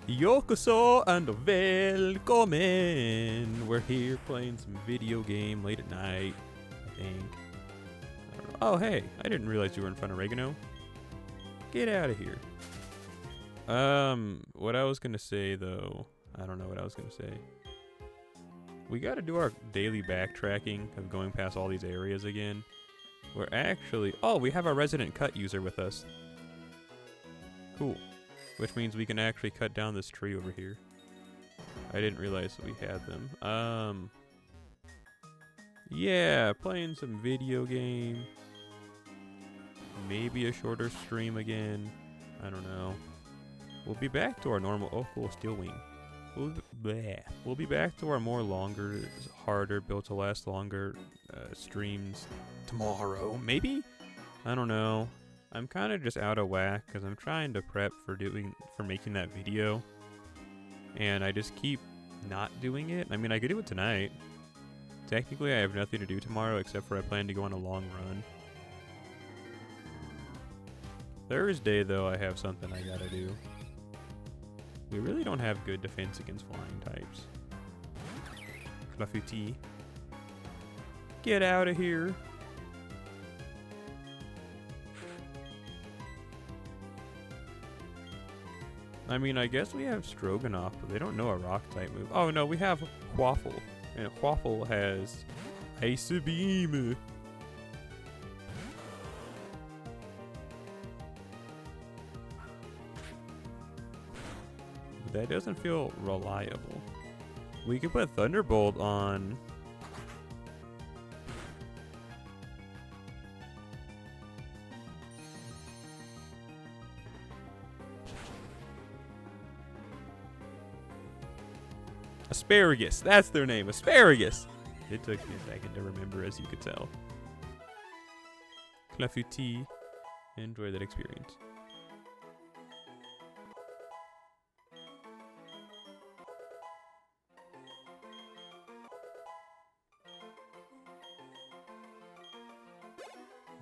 Yokoso and welcome. We're here playing some video game late at night, I think. I don't know. Oh, hey, I didn't realize you were in front of oregano. Get out of here. What I was gonna say though, I don't know what I was gonna say. We gotta do our daily backtracking of going past all these areas again. We're actually, oh, we have our resident cut user with us. Cool. Which means we can actually cut down this tree over here. I didn't realize that we had them. Yeah, playing some video game. Maybe a shorter stream again. I don't know. We'll be back to our normal, oh cool, steel wing. We'll be back to our more longer, harder, built to last longer streams tomorrow, maybe? I don't know. I'm kind of just out of whack because I'm trying to prep for making that video, and I just keep not doing it. I mean, I could do it tonight. Technically, I have nothing to do tomorrow except for I plan to go on a long run. Thursday, though, I have something I gotta do. We really don't have good defense against flying types. Clafouti. Get out of here. I mean, I guess we have Stroganoff, but they don't know a rock type move. Oh no, we have Quaffle. And Quaffle has Ice Beam. That doesn't feel reliable. We could put Thunderbolt on. Asparagus. That's their name. Asparagus. It took me a second to remember, as you could tell. Clafouti. Enjoy that experience.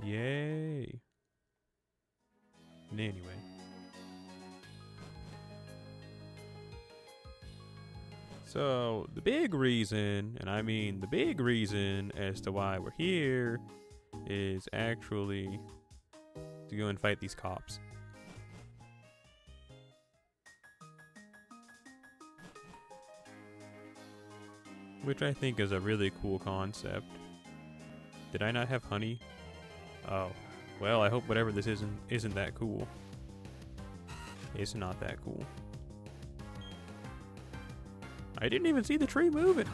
Yay. Anyway. So, the big reason, and I mean the big reason as to why we're here, is actually to go and fight these cops. Which I think is a really cool concept. Did I not have honey? Oh. Well, I hope whatever this isn't that cool. It's not that cool. I didn't even see the tree moving.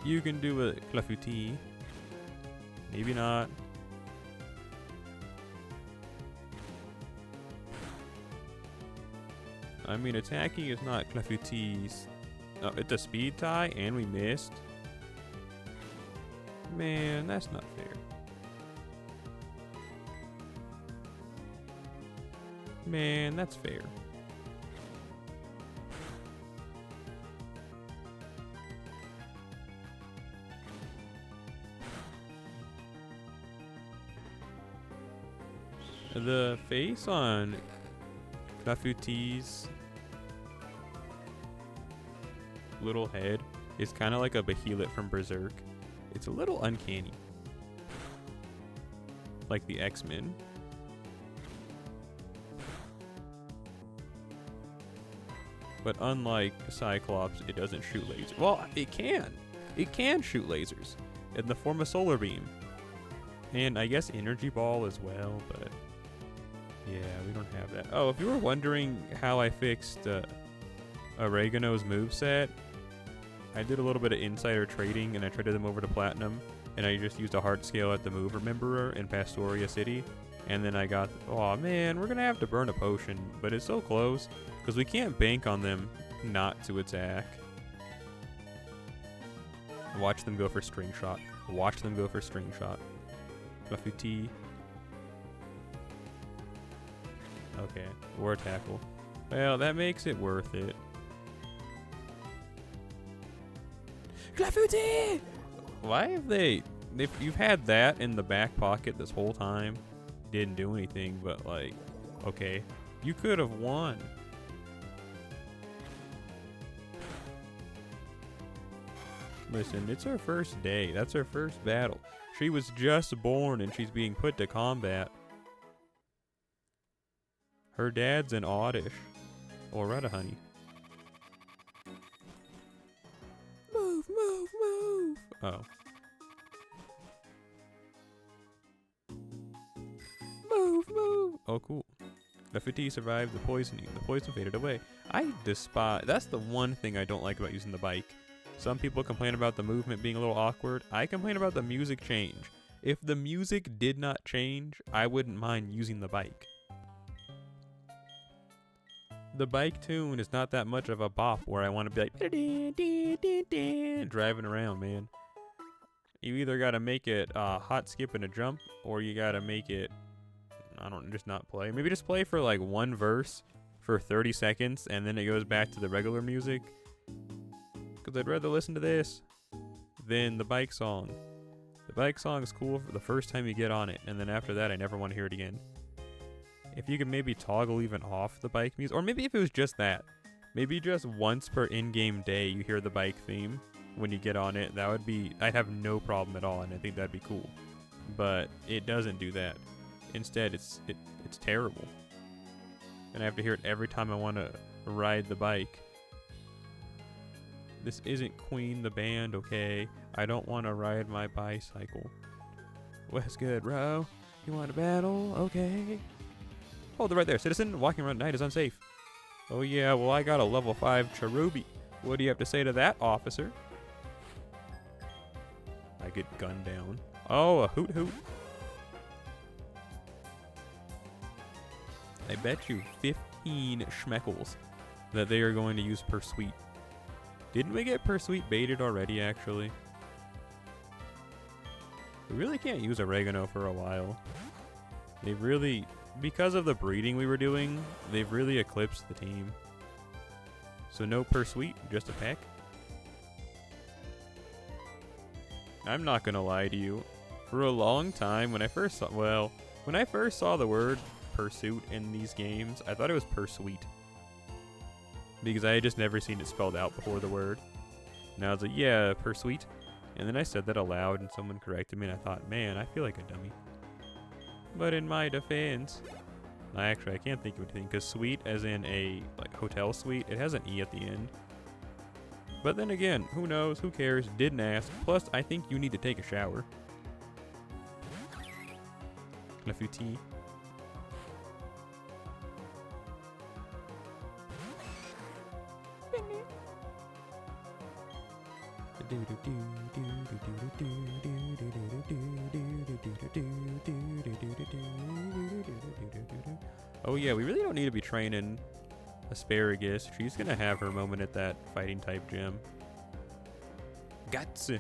You can do a Clafouti. Maybe not. I mean, attacking is not Clafouti's. Oh, it's a speed tie, and we missed. Man, that's not fair. Man, that's fair. The face on Clafouti's little head is kind of like a behemoth from Berserk. It's a little uncanny. Like the X-Men. But unlike Cyclops, it doesn't shoot lasers. Well, it can. It can shoot lasers in the form of solar beam. And I guess energy ball as well, but yeah, we don't have that. Oh, if you were wondering how I fixed Oregano's moveset, I did a little bit of insider trading and I traded them over to Platinum, and I just used a heart scale at the move rememberer in Pastoria City, and then I got, oh man, we're gonna have to burn a potion, but it's so close because we can't bank on them not to attack. Watch them go for string shot. Watch them go for string shot. Clafouti. Okay, war tackle. Well, that makes it worth it. Clafouti! Why have you've had that in the back pocket this whole time, didn't do anything, but like, Okay. You could have won. Listen, it's her first day. That's her first battle. She was just born and she's being put to combat. Her dad's an oddish. Alright, honey. Move, move, move. Oh. Move, move. Oh, cool. Lafuti survived the poisoning. The poison faded away. I despise... That's the one thing I don't like about using the bike. Some people complain about the movement being a little awkward. I complain about the music change. If the music did not change, I wouldn't mind using the bike. The bike tune is not that much of a bop where I want to be like driving around, man. You either got to make it a hot skip and a jump, or you got to make it, I don't know, just not play. Maybe just play for like one verse for 30 seconds and then it goes back to the regular music. Because I'd rather listen to this than the bike song. The bike song is cool for the first time you get on it, and then after that I never want to hear it again. If you could maybe toggle even off the bike music, or maybe if it was just that, maybe just once per in-game day you hear the bike theme when you get on it, that would be, I'd have no problem at all, and I think that'd be cool. But it doesn't do that. Instead, it's terrible. And I have to hear it every time I want to ride the bike. This isn't Queen the band, okay? I don't want to ride my bicycle. What's good, bro? You want to battle? Okay. Hold it right there, citizen. Walking around at night is unsafe. Oh yeah, well I got a level 5 cherubi. What do you have to say to that, officer? I get gunned down. Oh, a hoot hoot. I bet you 15 schmeckles that they are going to use Pursuit. Didn't we get Pursuit baited already, actually? We really can't use oregano for a while. They've really, because of the breeding we were doing, they've really eclipsed the team. So no Pursuit, just a peck. I'm not gonna lie to you. For a long time, when I first saw the word Pursuit in these games, I thought it was Pursuit. Because I had just never seen it spelled out before the word. And I was like, yeah, Pursuit. And then I said that aloud and someone corrected me and I thought, man, I feel like a dummy. But in my defense, I can't think of anything, because suite as in a like hotel suite, it has an E at the end. But then again, who knows, who cares, didn't ask. Plus, I think you need to take a shower. Lafuti. Oh yeah, we really don't need to be training Asparagus. She's gonna have her moment at that fighting type gym. Gotcha.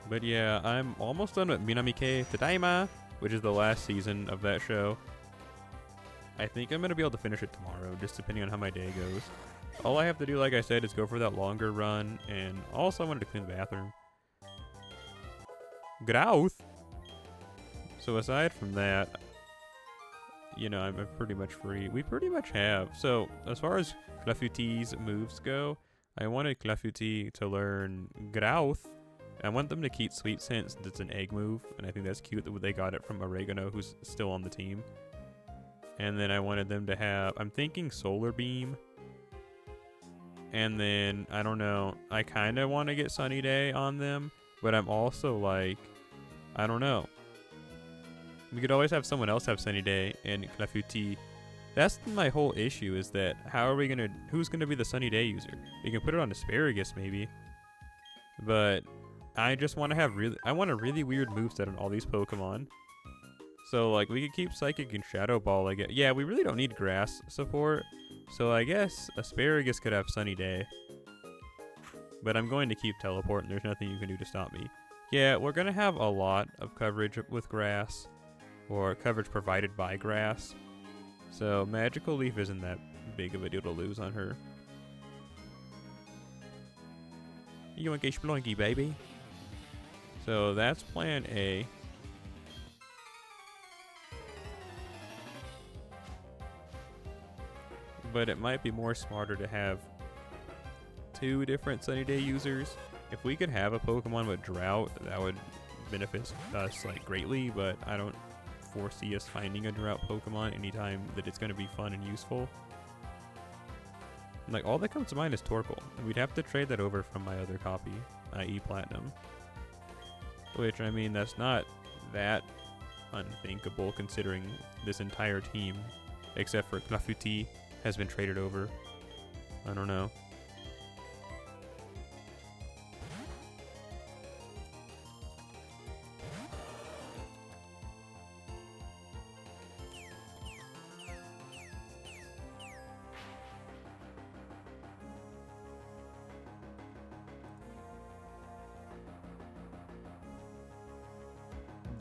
But yeah, I'm almost done with Minamike Tadaima, which is the last season of that show. I think I'm going to be able to finish it tomorrow, just depending on how my day goes. All I have to do, like I said, is go for that longer run, and also I wanted to clean the bathroom. Growth! So aside from that, you know, I'm pretty much free. We pretty much have. So as far as Clafuti's moves go, I wanted Clafuti to learn Growth. I want them to keep Sweet Scent since it's an egg move, and I think that's cute that they got it from Oregano, who's still on the team. And then I wanted them to have, I'm thinking Solar Beam. And then, I don't know, I kind of want to get Sunny Day on them, but I'm also like, I don't know. We could always have someone else have Sunny Day and Clafuti. That's my whole issue, is that how are we going to, who's going to be the Sunny Day user? You can put it on Asparagus maybe. But I just want to have I want a really weird moveset on all these Pokemon. So, like, we could keep Psychic and Shadow Ball, I guess. Yeah, we really don't need Grass support. So, I guess Asparagus could have Sunny Day. But I'm going to keep Teleport, and there's nothing you can do to stop me. Yeah, we're going to have a lot of coverage with Grass. Or coverage provided by Grass. So, Magical Leaf isn't that big of a deal to lose on her. Yoinky Sploinky, baby. So that's plan A. But it might be more smarter to have 2 different Sunny Day users. If we could have a Pokemon with Drought, that would benefit us like greatly, but I don't foresee us finding a Drought Pokemon anytime that it's going to be fun and useful. Like, all that comes to mind is Torkoal. We'd have to trade that over from my other copy, i.e. Platinum. Which, I mean, that's not that unthinkable considering this entire team, except for Clafouti, has been traded over. I don't know.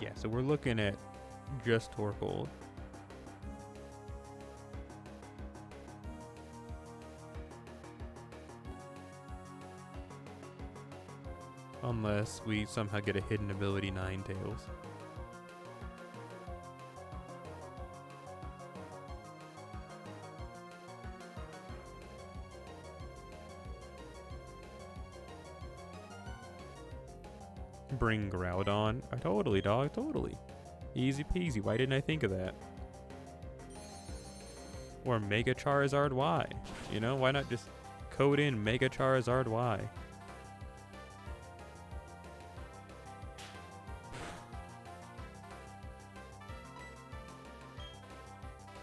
Yeah, so we're looking at just Torkoal. Unless we somehow get a hidden ability Ninetales. Bring Groudon. Totally, dog, totally. Easy peasy, why didn't I think of that? Or Mega Charizard Y. You know, why not just code in Mega Charizard Y?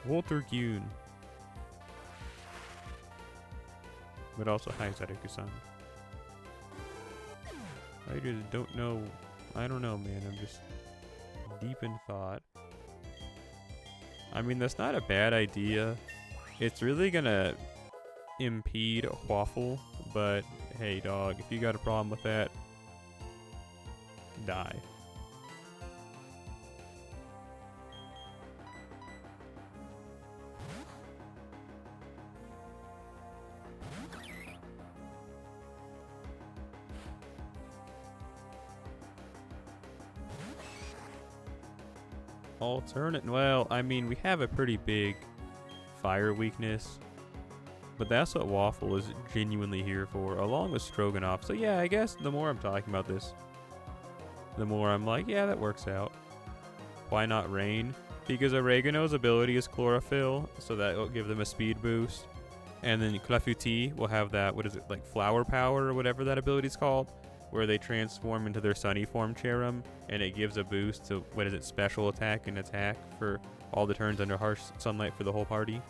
Walter Gune. But also Haizariku-san. I just don't know. I don't know, man. I'm just deep in thought. I mean, that's not a bad idea. It's really gonna impede Waffle, but hey, dog, if you got a problem with that, die. Alternate. Well, I mean, we have a pretty big fire weakness, but that's what Waffle is genuinely here for, along with Stroganoff. So yeah, I guess the more I'm talking about this, the more I'm like, yeah, that works out. Why not Rain? Because Oregano's ability is Chlorophyll, so that will give them a speed boost. And then Clafouti will have that, what is it, like Flower Power or whatever that ability's called, where they transform into their Sunny form Cherim, and it gives a boost to, what is it, special attack and attack for all the turns under harsh sunlight for the whole party.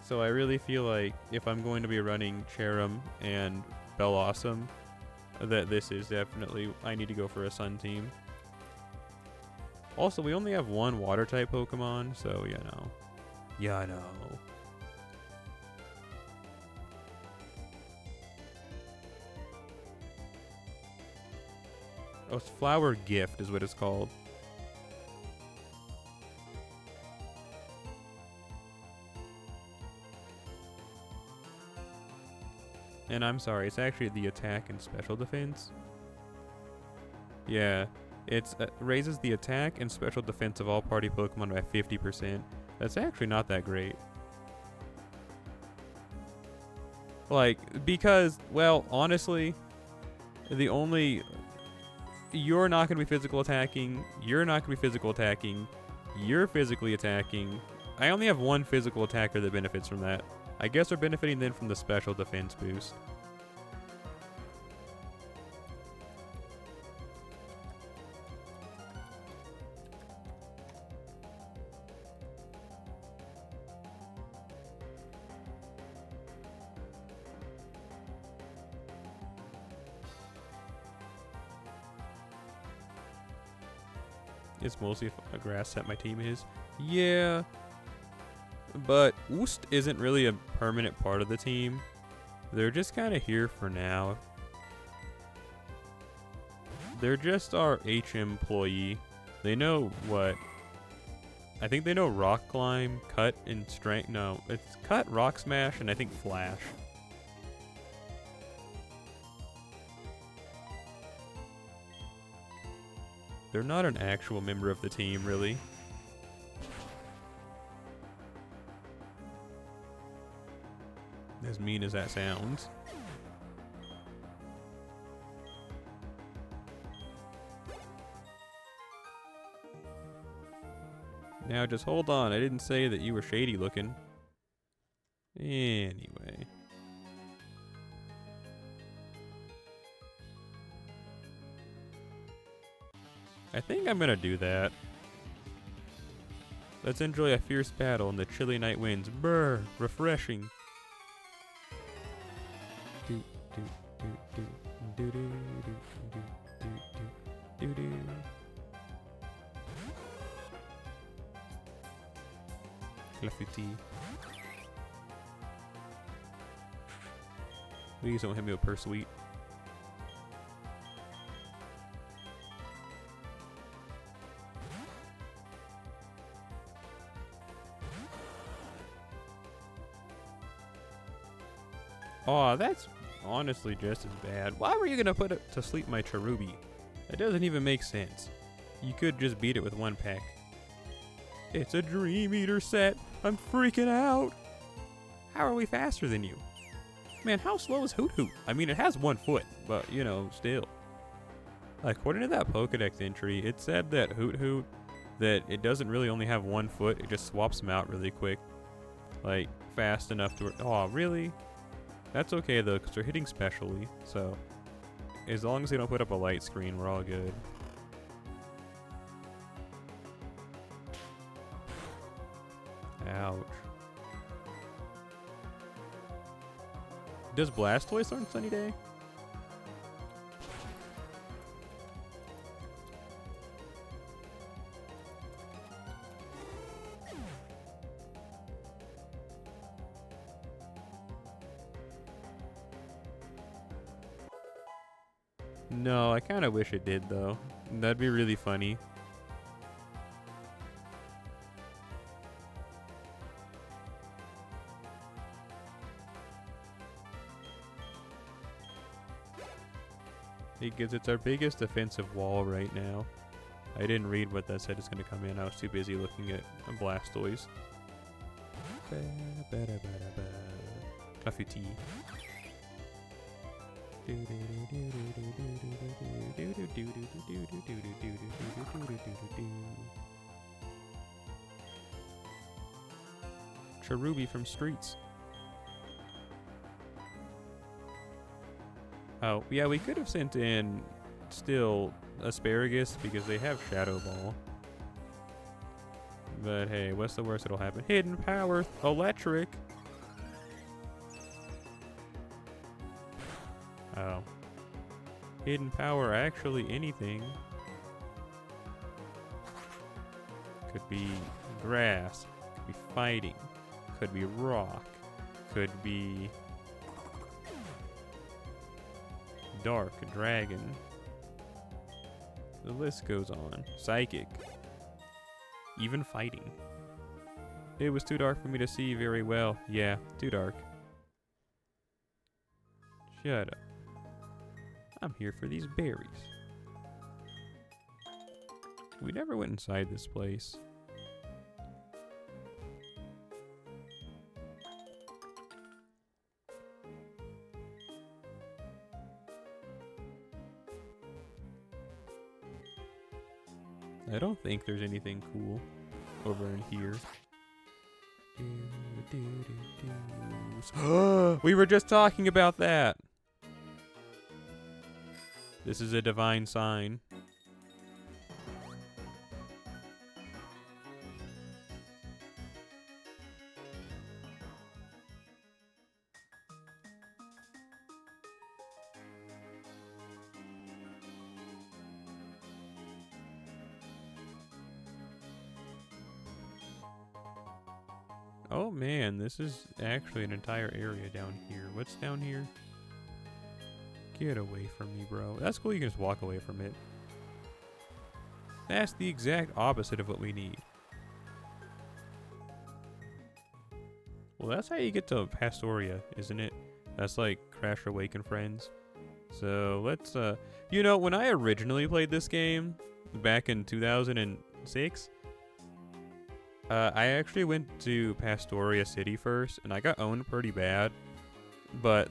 So I really feel like if I'm going to be running Cherim and Bellossom, that this is definitely, I need to go for a Sun team. Also, we only have one water type Pokemon, so you know. Yeah, I know. Oh, it's Flower Gift is what it's called. And I'm sorry, it's actually the attack and special defense. Yeah, it raises the attack and special defense of all party Pokemon by 50%. That's actually not that great. Like, because, well, honestly, the only... You're not going to be physical attacking. You're not going to be physical attacking. You're physically attacking. I only have one physical attacker that benefits from that. I guess we're benefiting then from the special defense boost. It's mostly a grass set my team is. Yeah. But Oost isn't really a permanent part of the team. They're just kind of here for now. They're just our HM employee. They know what? I think they know Rock Climb, Cut, and Strength. No, it's Cut, Rock Smash, and I think Flash. They're not an actual member of the team, really. As mean as that sounds. Now just hold on, I didn't say that you were shady looking. Anyway. I think I'm gonna do that. Let's enjoy a fierce battle in the chilly night winds. Brr, refreshing. Do do do do do do do do do do. Graffiti. Please don't hit me with Pursuit. Aw, that's honestly just as bad. Why were you gonna put it to sleep my Cherubi? That doesn't even make sense. You could just beat it with one peck. It's a Dream Eater set. I'm freaking out. How are we faster than you? Man, how slow is Hoot Hoot? I mean, it has 1 foot, but, you know, still. According to that Pokedex entry, it said that Hoot Hoot, that it doesn't really only have 1 foot, it just swaps them out really quick. Like, fast enough to... Oh, really? That's okay, though, because they're hitting specially, so... As long as they don't put up a light screen, we're all good. Ouch. Does Blastoise on Sunny Day? No, I kind of wish it did, though. That'd be really funny. Because it's our biggest defensive wall right now. I didn't read what that said is going to come in. I was too busy looking at Blastoise. Clafouti. Cherubi from Streets. Oh, yeah, we could have sent in still Asparagus because they have Shadow Ball. But hey, what's the worst that'll happen? Hidden Power Electric. Oh. Hidden Power actually anything. Could be grass. Could be fighting. Could be rock. Could be dark dragon. The list goes on. Psychic. Even fighting. It was too dark for me to see very well. Yeah, too dark. Shut up. I'm here for these berries. We never went inside this place. I don't think there's anything cool over in here. We were just talking about that. This is a divine sign. Oh man, this is actually an entire area down here. What's down here? Get away from me, bro. That's cool, you can just walk away from it. That's the exact opposite of what we need. Well, that's how you get to Pastoria, isn't it? That's like Crash Awaken Friends. So let's, you know, when I originally played this game, back in 2006. I actually went to Pastoria City first, and I got owned pretty bad. But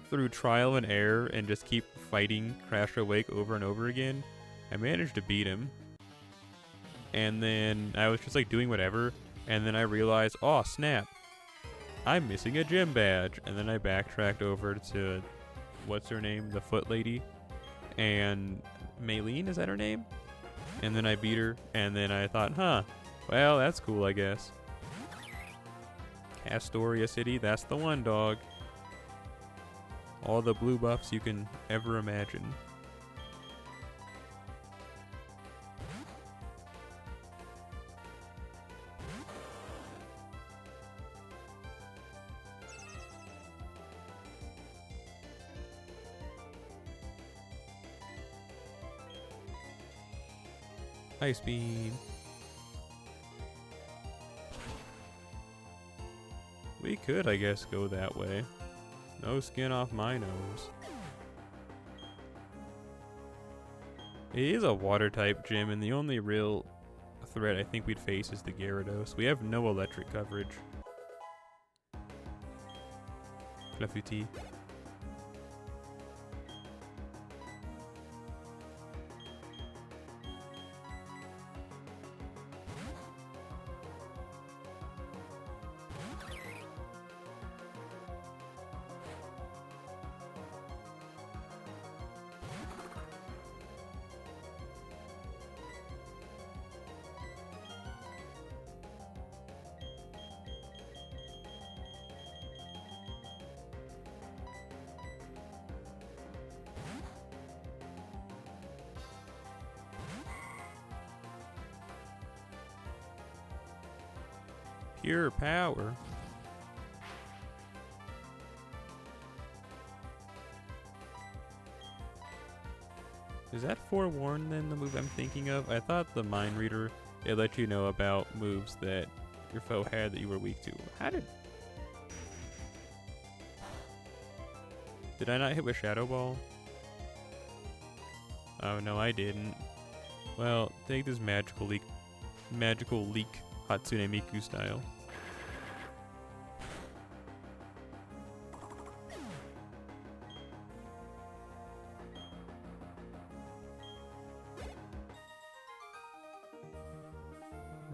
through trial and error and just keep fighting Crash Awake over and over again, I managed to beat him. And then I was just like doing whatever, and then I realized, oh snap, I'm missing a gym badge. And then I backtracked over to, what's her name, the foot lady, and Maylene, is that her name? And then I beat her, and then I thought, huh, well, that's cool, I guess. Castoria City, that's the one, dog. All the blue buffs you can ever imagine. Ice beam. We could, I guess, go that way. No skin off my nose. It is a water type gym, and the only real threat I think we'd face is the Gyarados. We have no electric coverage. Clafouti. Pure power. Is that forewarn then, the move I'm thinking of? I thought the Mind Reader, it let you know about moves that your foe had that you were weak to. How did I not hit with Shadow Ball? Oh no, I didn't. Well, take this magical leak Hatsune Miku style.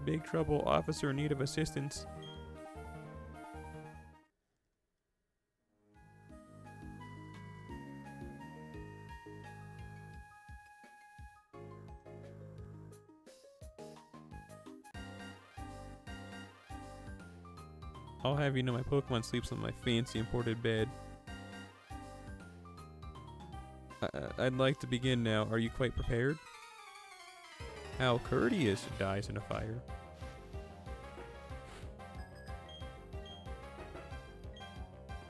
Big trouble, officer in need of assistance. I'll have you know my Pokemon sleeps on my fancy imported bed. I'd like to begin now. Are you quite prepared? How courteous dies in a fire.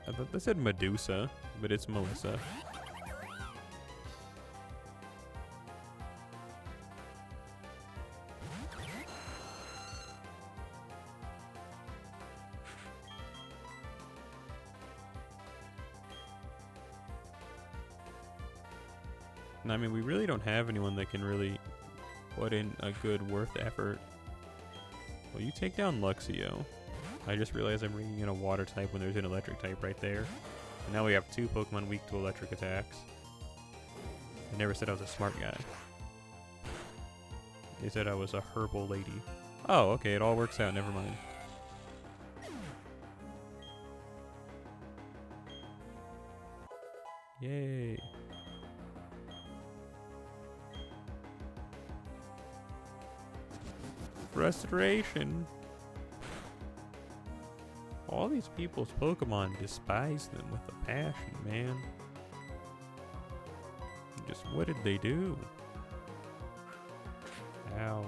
I thought they said Medusa, but it's Melissa. And I mean, we really don't have anyone that can really put in a good worth effort. Well, you take down Luxio. I just realized I'm bringing in a water type when there's an electric type right there. And now we have two Pokemon weak to electric attacks. I never said I was a smart guy. They said I was a herbal lady. Oh, okay, it all works out, never mind. Yay. Frustration. All these people's Pokemon despise them with a passion, man. Just what did they do? Ow.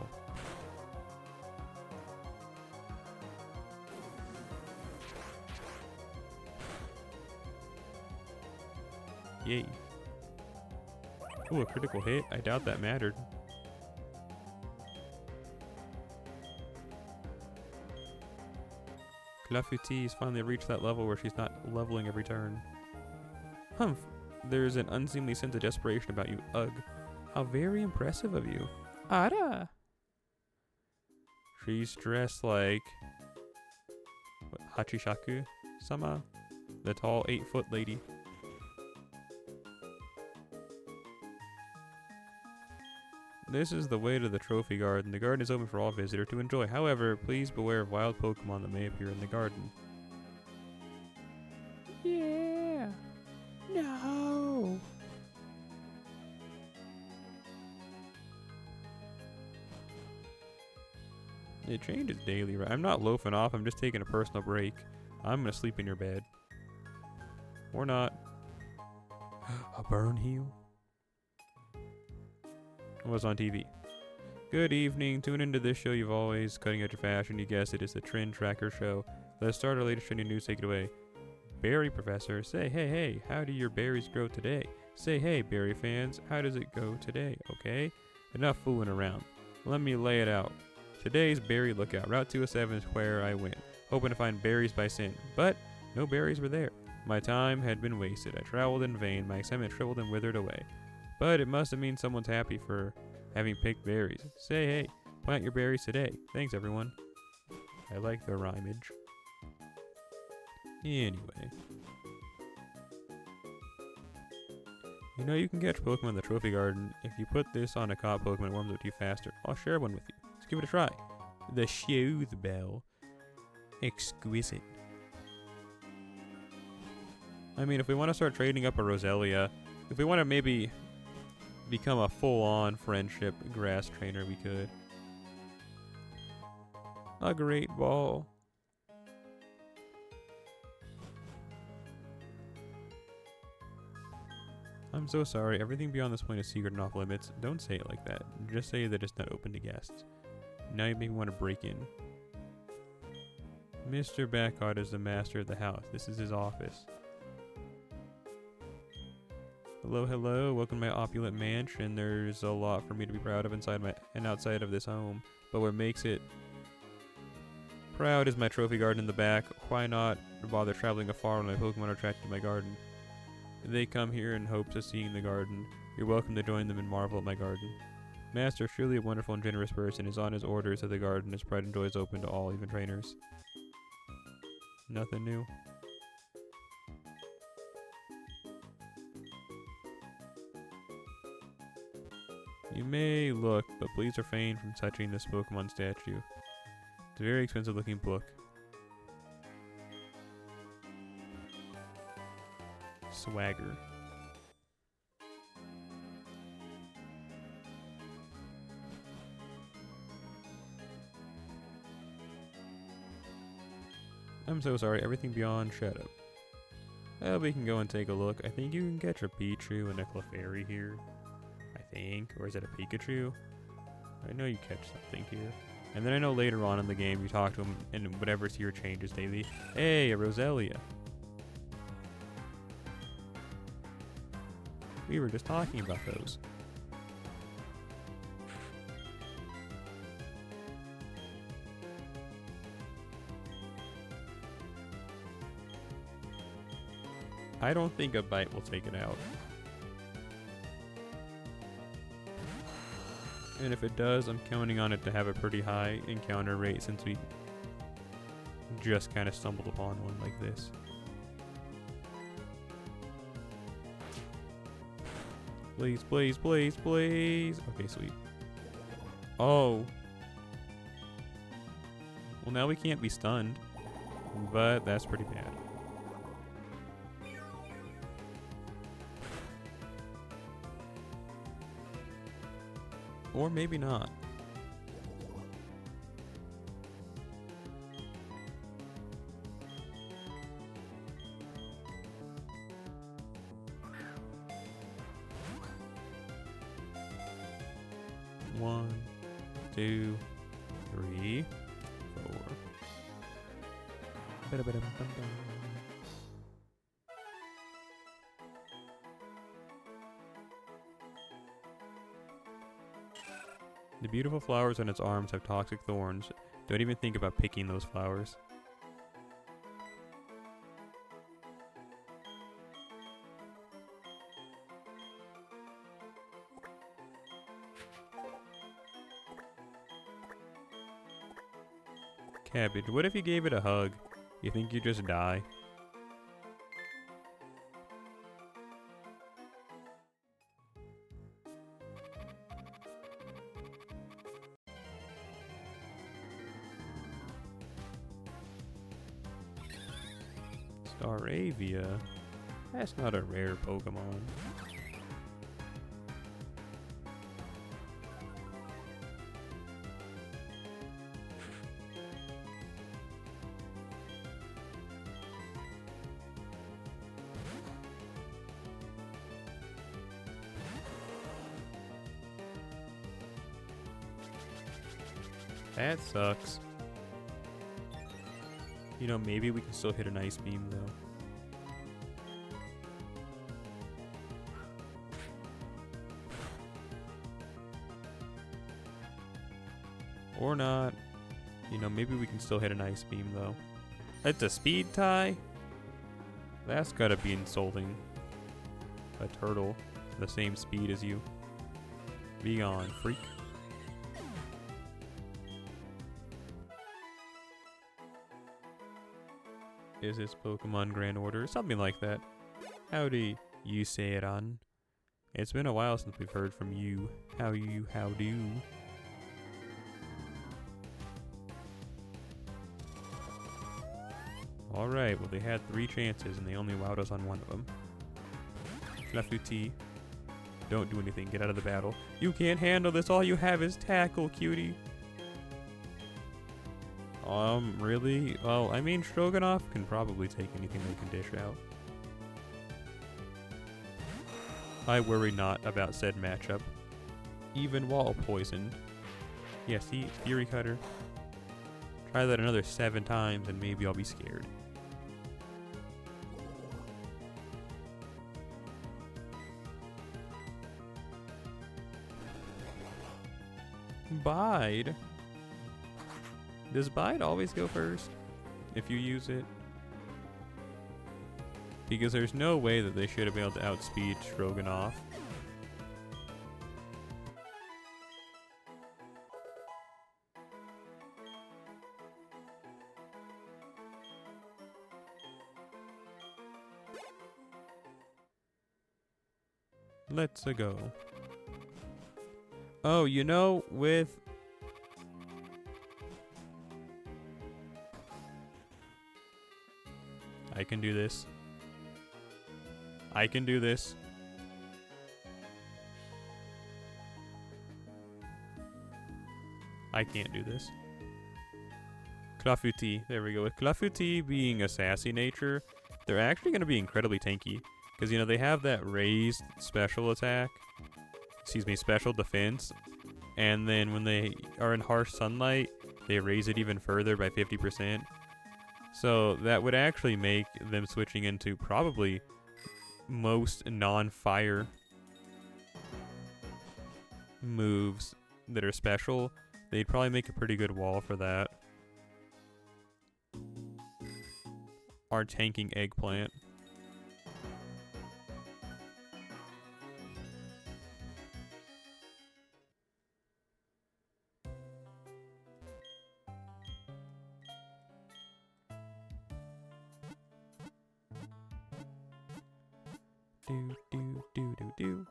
Yay. Ooh, a critical hit? I doubt that mattered. Clafouti has finally reached that level where she's not leveling every turn. Humph, there's an unseemly sense of desperation about you. Ugh, how very impressive of you. Ara. She's dressed like what, Hachishaku-sama, the tall 8-foot lady. This is the way to the trophy garden. The garden is open for all visitors to enjoy. However, please beware of wild Pokemon that may appear in the garden. Yeah. No. It changes daily, right? I'm not loafing off. I'm just taking a personal break. I'm gonna sleep in your bed. Or not. A burn heal? What's on TV? Good evening. Tune into this show you've always cutting edge of fashion. You guessed it is the Trend Tracker Show. Let's start our latest trending news. Take it away. Berry Professor. Say, hey, hey, how do your berries grow today? Say, hey, berry fans, how does it go today? Okay? Enough fooling around. Let me lay it out. Today's berry lookout. Route 207 is where I went, hoping to find berries by sin. But no berries were there. My time had been wasted. I traveled in vain. My excitement shriveled and withered away. But it must have meant someone's happy for having picked berries. Say, hey, plant your berries today. Thanks, everyone. I like the rhymage. Anyway. You know you can catch Pokemon in the Trophy Garden. If you put this on a caught Pokemon, it warms up to you faster. I'll share one with you. Let's give it a try. The Soothe Bell. Exquisite. I mean, if we want to start trading up a Roselia, if we want to maybe become a full-on friendship grass trainer, we could. A great ball. I'm so sorry. Everything beyond this point is secret and off limits. Don't say it like that. Just say that it's not open to guests. Now you make me want to break in. Mr. Backhart is the master of the house. This is his office. Hello, hello. Welcome to my opulent mansion. There's a lot for me to be proud of inside and outside of this home. But what makes it proud is my trophy garden in the back. Why not bother traveling afar when my Pokemon are attracted to my garden? They come here in hopes of seeing the garden. You're welcome to join them and marvel at my garden. Master, truly a wonderful and generous person, is on his orders of the garden. His pride and joy is open to all, even trainers. Nothing new. You may look, but please refrain from touching this Pokemon statue. It's a very expensive looking book. Swagger. I'm so sorry, everything beyond shut up. Well, we can go and take a look. I think you can catch a Pichu and a Clefairy here. I think. Or is it a Pikachu? I know you catch something here. And then I know later on in the game you talk to him and whatever's here changes daily. Hey, a Roselia. We were just talking about those. I don't think a bite will take it out. And if it does, I'm counting on it to have a pretty high encounter rate since we just kind of stumbled upon one like this. Please, please, please, please. Okay, sweet. Oh. Well, now we can't be stunned, but that's pretty bad. Or maybe not. One, two, three, four. The beautiful flowers on its arms have toxic thorns. Don't even think about picking those flowers. Cabbage, what if you gave it a hug? You think you'd just die? Staravia? That's not a rare Pokemon. That sucks. You know, maybe we can still hit an Ice Beam, though. Or not. You know, maybe we can still hit an Ice Beam, though. It's a speed tie? That's gotta be insulting. A turtle, the same speed as you. Be gone, freak. Is this Pokemon Grand Order? Something like that. Howdy, you say it on. It's been a while since we've heard from you. How do? Alright, well they had 3 chances and they only wowed us on one of them. Fluffy, don't do anything, get out of the battle. You can't handle this, all you have is tackle, cutie. Really? Well, I mean, Stroganoff can probably take anything they can dish out. I worry not about said matchup. Even while poisoned. Yeah, see? Fury Cutter. Try that another 7 times and maybe I'll be scared. Bide? Does Bide always go first if you use it? Because there's no way that they should have been able to outspeed Stroganoff. Let's-a go. Oh, you know, with... I can do this. I can do this. I can't do this. Clafouti. There we go. With Clafouti being a sassy nature, they're actually going to be incredibly tanky. Because, you know, they have that raised special attack. Excuse me, special defense. And then when they are in harsh sunlight, they raise it even further by 50%. So that would actually make them switching into probably most non-fire moves that are special. They'd probably make a pretty good wall for that. Our tanking eggplant. Do.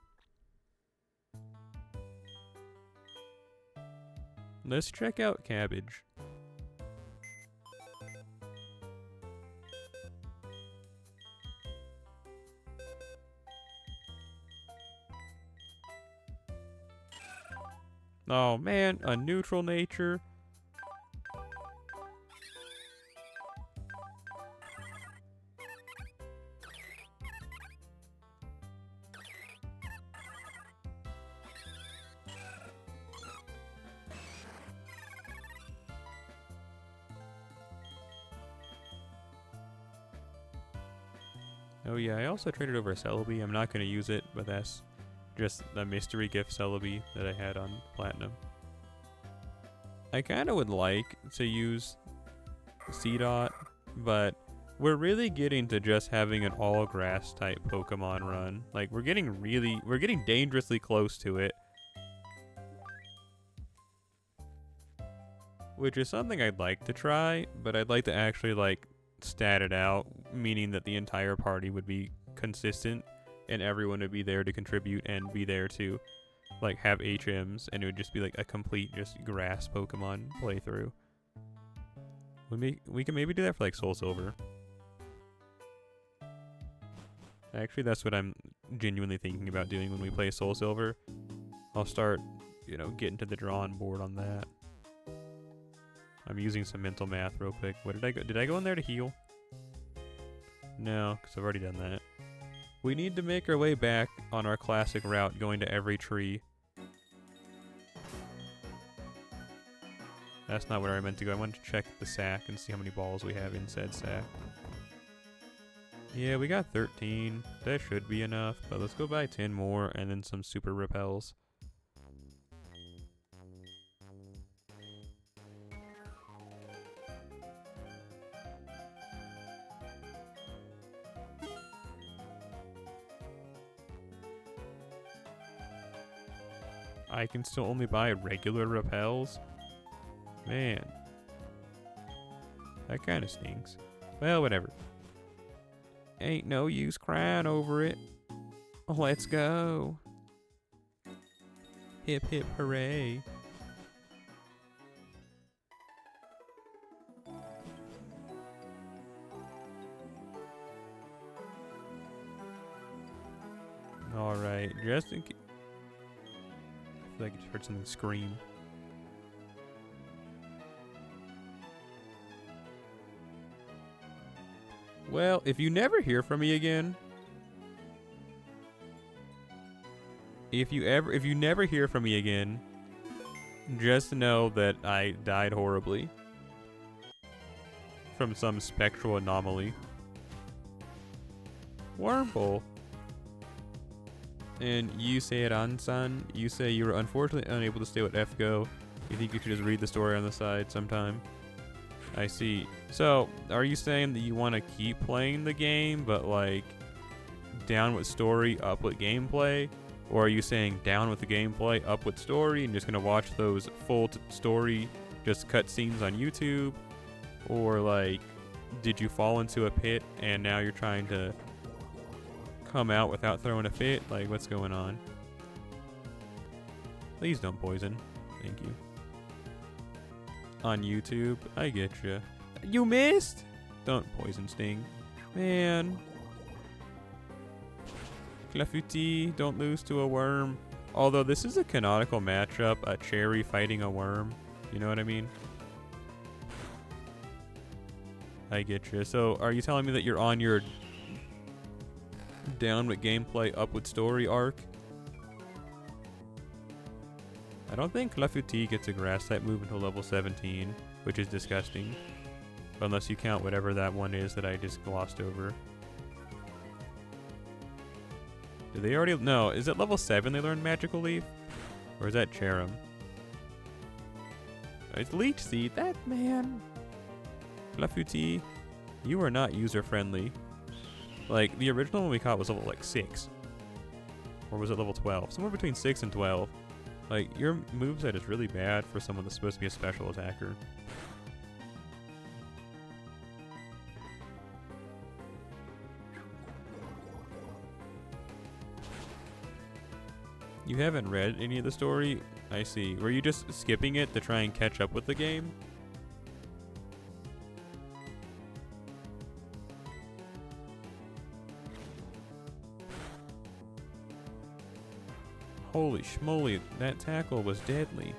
Let's check out Cabbage. Oh man, a neutral nature. Oh yeah, I also traded over a Celebi. I'm not going to use it, but that's just the mystery gift Celebi that I had on Platinum. I kind of would like to use Seedot, but we're really getting to just having an all grass type Pokemon run. Like, we're getting dangerously close to it. which is something I'd like to try, but I'd like to actually like stat it out, meaning that the entire party would be consistent and everyone would be there to contribute and be there to like have HMs, and it would just be like a complete just grass Pokemon playthrough. We can maybe do that for like Soul Silver. Actually, that's what I'm genuinely thinking about doing when we play Soul Silver. I'll start, you know, getting to the drawing board on that. I'm using some mental math real quick. What did I go? Did I go in there to heal? No, because I've already done that. We need to make our way back on our classic route, going to every tree. That's not where I meant to go. I wanted to check the sack and see how many balls we have in said sack. Yeah, we got 13. That should be enough, but let's go buy 10 more and then some super repels. I can still only buy regular repels? Man. That kind of stinks. Well, whatever. Ain't no use crying over it. Let's go. Hip hip hooray. Alright, just in case. I feel like I just heard something scream. Well, if you never hear from me again, if you never hear from me again, just know that I died horribly from some spectral anomaly. Wormhole. And you say Ran-san, you say you were unfortunately unable to stay with FGO. You think you should just read the story on the side sometime? I see. So, are you saying that you want to keep playing the game, but like down with story, up with gameplay? Or are you saying down with the gameplay, up with story, and just gonna watch those full story, just cutscenes on YouTube? Or like, did you fall into a pit and now you're trying to come out without throwing a fit? Like, what's going on? Please don't poison. Thank you. On YouTube, I get you. You missed? Don't poison Sting. Man. Clafouti, don't lose to a worm. Although this is a canonical matchup, a cherry fighting a worm. You know what I mean? I get you. So, are you telling me that you're on your down with gameplay, up with story arc? I don't think Clafouti gets a grass type move until level 17, which is disgusting. Unless you count whatever that one is that I just glossed over. Did they already? No, is it level 7 they learned Magical Leaf? Or is that Cherim? It's Leech Seed. That man. Clafouti, you are not user friendly. Like, the original one we caught was level like 6. Or was it level 12? Somewhere between 6 and 12. Like, your moveset is really bad for someone that's supposed to be a special attacker. You haven't read any of the story? I see. Were you just skipping it to try and catch up with the game? Holy schmoly, that tackle was deadly.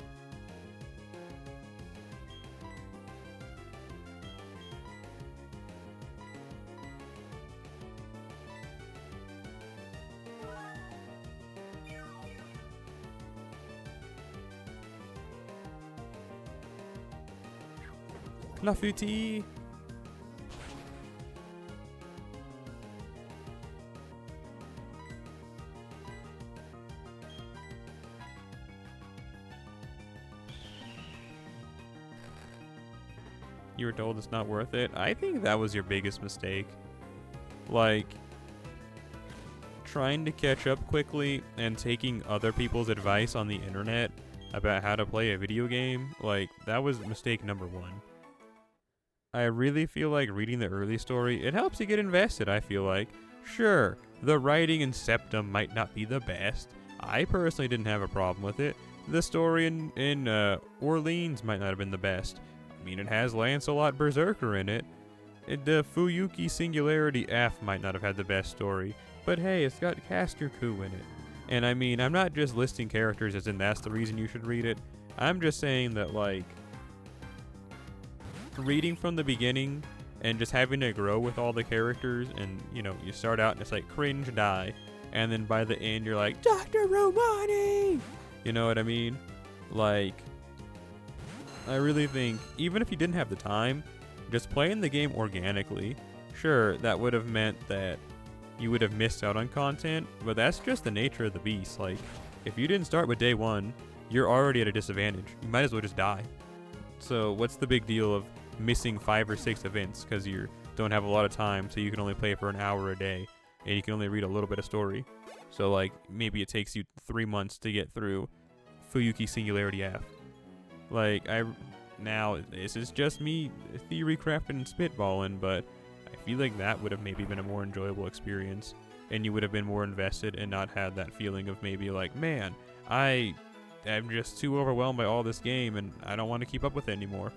Clafouti! You were told it's not worth it. I think that was your biggest mistake. Like, trying to catch up quickly and taking other people's advice on the internet about how to play a video game, like, that was mistake number one. I really feel like reading the early story, it helps you get invested, I feel like. Sure, the writing in Septum might not be the best. I personally didn't have a problem with it. The story in Orleans might not have been the best. I mean, it has Lancelot Berserker in it. The Fuyuki Singularity F might not have had the best story. But hey, it's got Castor Coup in it. And I mean, I'm not just listing characters as in that's the reason you should read it. I'm just saying that, like, reading from the beginning and just having to grow with all the characters, and you know, you start out and it's like cringe die, and then by the end you're like Dr. Romani, you know what I mean? Like, I really think even if you didn't have the time, just playing the game organically, sure, that would have meant that you would have missed out on content, but that's just the nature of the beast. Like, if you didn't start with day one, you're already at a disadvantage. You might as well just die. So what's the big deal of missing 5 or 6 events because you don't have a lot of time, so you can only play for an hour a day and you can only read a little bit of story? So like, maybe it takes you 3 months to get through Fuyuki Singularity F. Like, now this is just me theory crafting and spitballing, but I feel like that would have maybe been a more enjoyable experience, and you would have been more invested and not had that feeling of maybe like, man, I'm just too overwhelmed by all this game and I don't want to keep up with it anymore.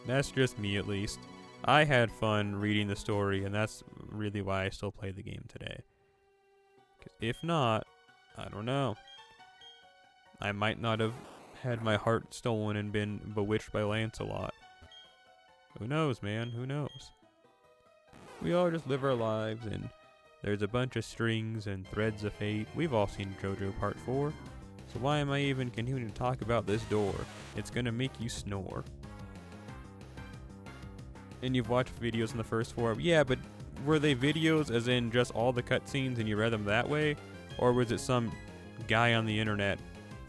That's just me, at least. I had fun reading the story, and that's really why I still play the game today. 'Cause if not, I don't know. I might not have had my heart stolen and been bewitched by Lancelot. Who knows, man? Who knows? We all just live our lives, and there's a bunch of strings and threads of fate. We've all seen JoJo Part 4. So why am I even continuing to talk about this door? It's gonna make you snore. And you've watched videos in the first 4. Yeah, but were they videos as in just all the cutscenes and you read them that way? Or was it some guy on the internet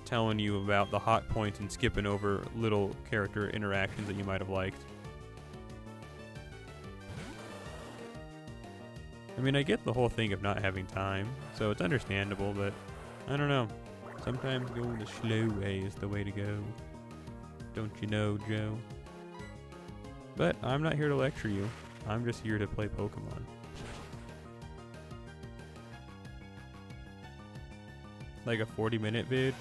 telling you about the hot points and skipping over little character interactions that you might have liked? I mean, I get the whole thing of not having time, so it's understandable, but I don't know. Sometimes going the slow way is the way to go. Don't you know, Joe? But I'm not here to lecture you. I'm just here to play Pokemon. Like a 40-minute vid?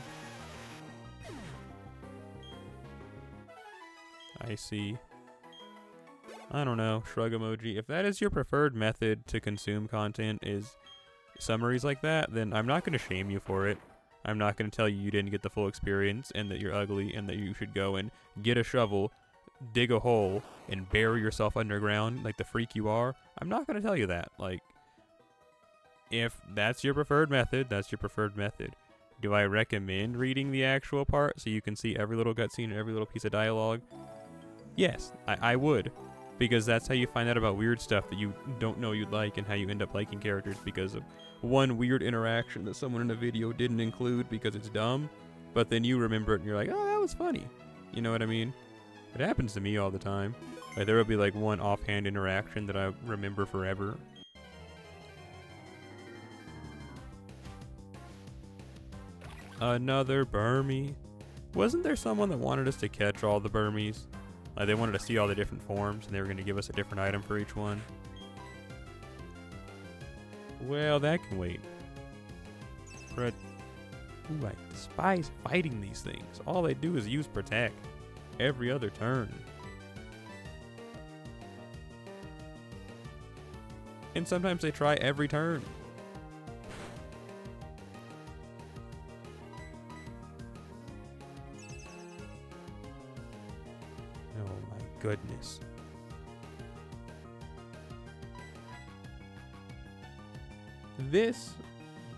I see. I don't know, shrug emoji. If that is your preferred method to consume content, is summaries like that, then I'm not going to shame you for it. I'm not going to tell you didn't get the full experience and that you're ugly and that you should go and get a shovel, dig a hole, and bury yourself underground like the freak you are. I'm not going to tell you that. Like, if that's your preferred method, that's your preferred method. Do I recommend reading the actual part so you can see every little cutscene and every little piece of dialogue? Yes, I would. Because that's how you find out about weird stuff that you don't know you'd like, and how you end up liking characters because of one weird interaction that someone in a video didn't include because it's dumb, but then you remember it and you're like, oh, that was funny. You know what I mean? It happens to me all the time. Like, there will be like one offhand interaction that I remember forever. Another Burmese. Wasn't there someone that wanted us to catch all the Burmese? Like, they wanted to see all the different forms, and they were going to give us a different item for each one. Well, that can wait. But, ooh, I despise fighting these things. All they do is use Protect every other turn. And sometimes they try every turn. Goodness. This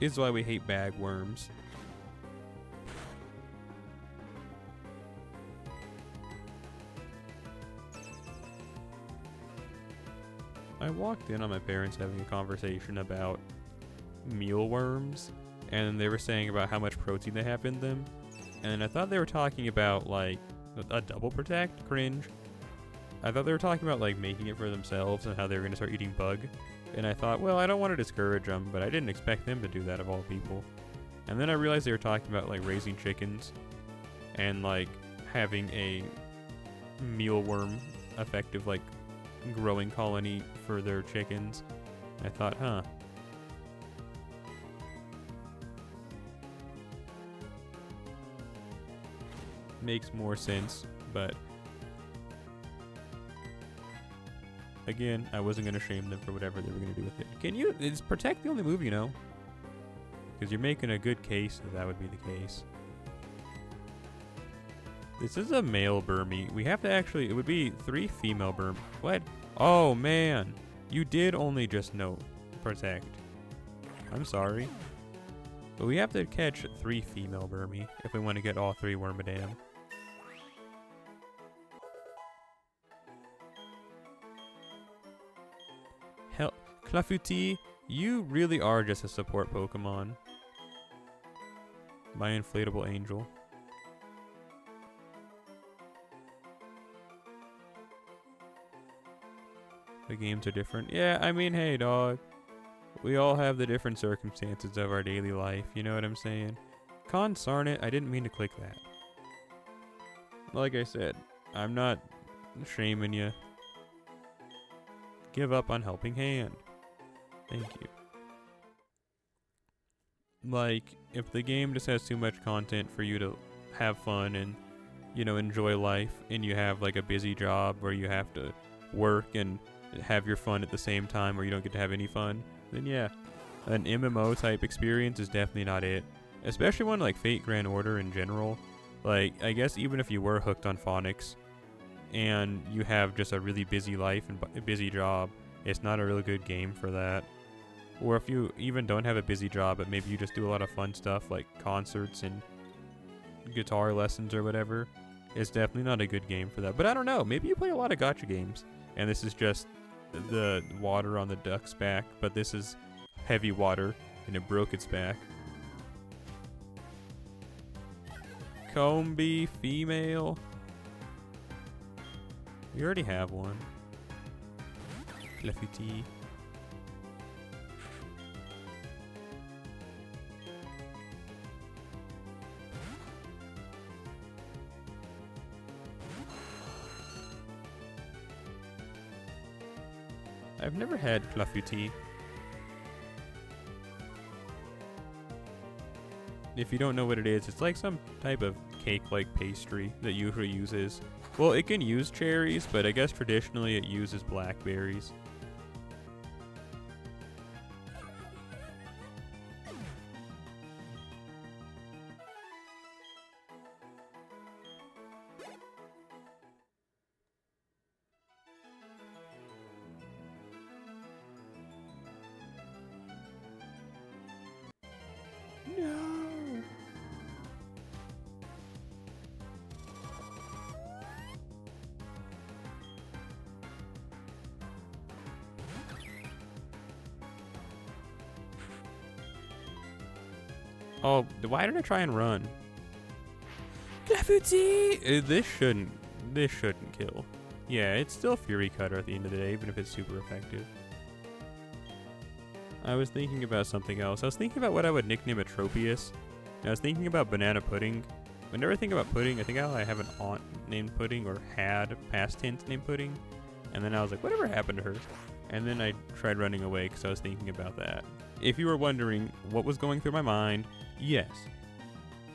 is why we hate bagworms. I walked in on my parents having a conversation about mealworms, and they were saying about how much protein they have in them, and I thought they were talking about like a double protect. Cringe. I thought they were talking about like making it for themselves and how they were going to start eating bug. And I thought, well, I don't want to discourage them, but I didn't expect them to do that of all people. And then I realized they were talking about like raising chickens and like having a mealworm effective like growing colony for their chickens. I thought, huh. Makes more sense, but again, I wasn't going to shame them for whatever they were going to do with it. Can you? Is Protect the only move, you know? Because you're making a good case that would be the case. This is a male Burmy. We have to actually, it would be 3 female Burmy. What? Oh, man. You did only just know Protect. I'm sorry. But we have to catch 3 female Burmy if we want to get all 3 Wormadam. Hell, Clafouti, you really are just a support Pokemon. My inflatable angel. The games are different. Yeah, I mean, hey, dog. We all have the different circumstances of our daily life. You know what I'm saying? Consarn it, I didn't mean to click that. Like I said, I'm not shaming you. Give up on Helping Hand. Thank you. Like, if the game just has too much content for you to have fun and, you know, enjoy life, and you have like a busy job where you have to work and have your fun at the same time or you don't get to have any fun, then yeah, an MMO type experience is definitely not it. Especially one like Fate Grand Order in general. Like, I guess even if you were hooked on phonics and you have just a really busy life and a busy job, it's not a really good game for that. Or if you even don't have a busy job, but maybe you just do a lot of fun stuff like concerts and guitar lessons or whatever, it's definitely not a good game for that. But I don't know, maybe you play a lot of gacha games and this is just the water on the duck's back, but this is heavy water and it broke its back. Combee female. We already have one. Clafouti. I've never had Clafouti. If you don't know what it is, it's like some type of cake-like pastry that usually uses... Well, it can use cherries, but I guess traditionally it uses blackberries. No! Oh, why did I try and run? Clafouti! This shouldn't kill. Yeah, it's still Fury Cutter at the end of the day, even if it's super effective. I was thinking about something else. I was thinking about what I would nickname a Tropius. And I was thinking about Banana Pudding. Whenever I think about pudding, I think I have an aunt named Pudding, or had past tense named Pudding. And then I was like, whatever happened to her? And then I tried running away because I was thinking about that. If you were wondering what was going through my mind, yes.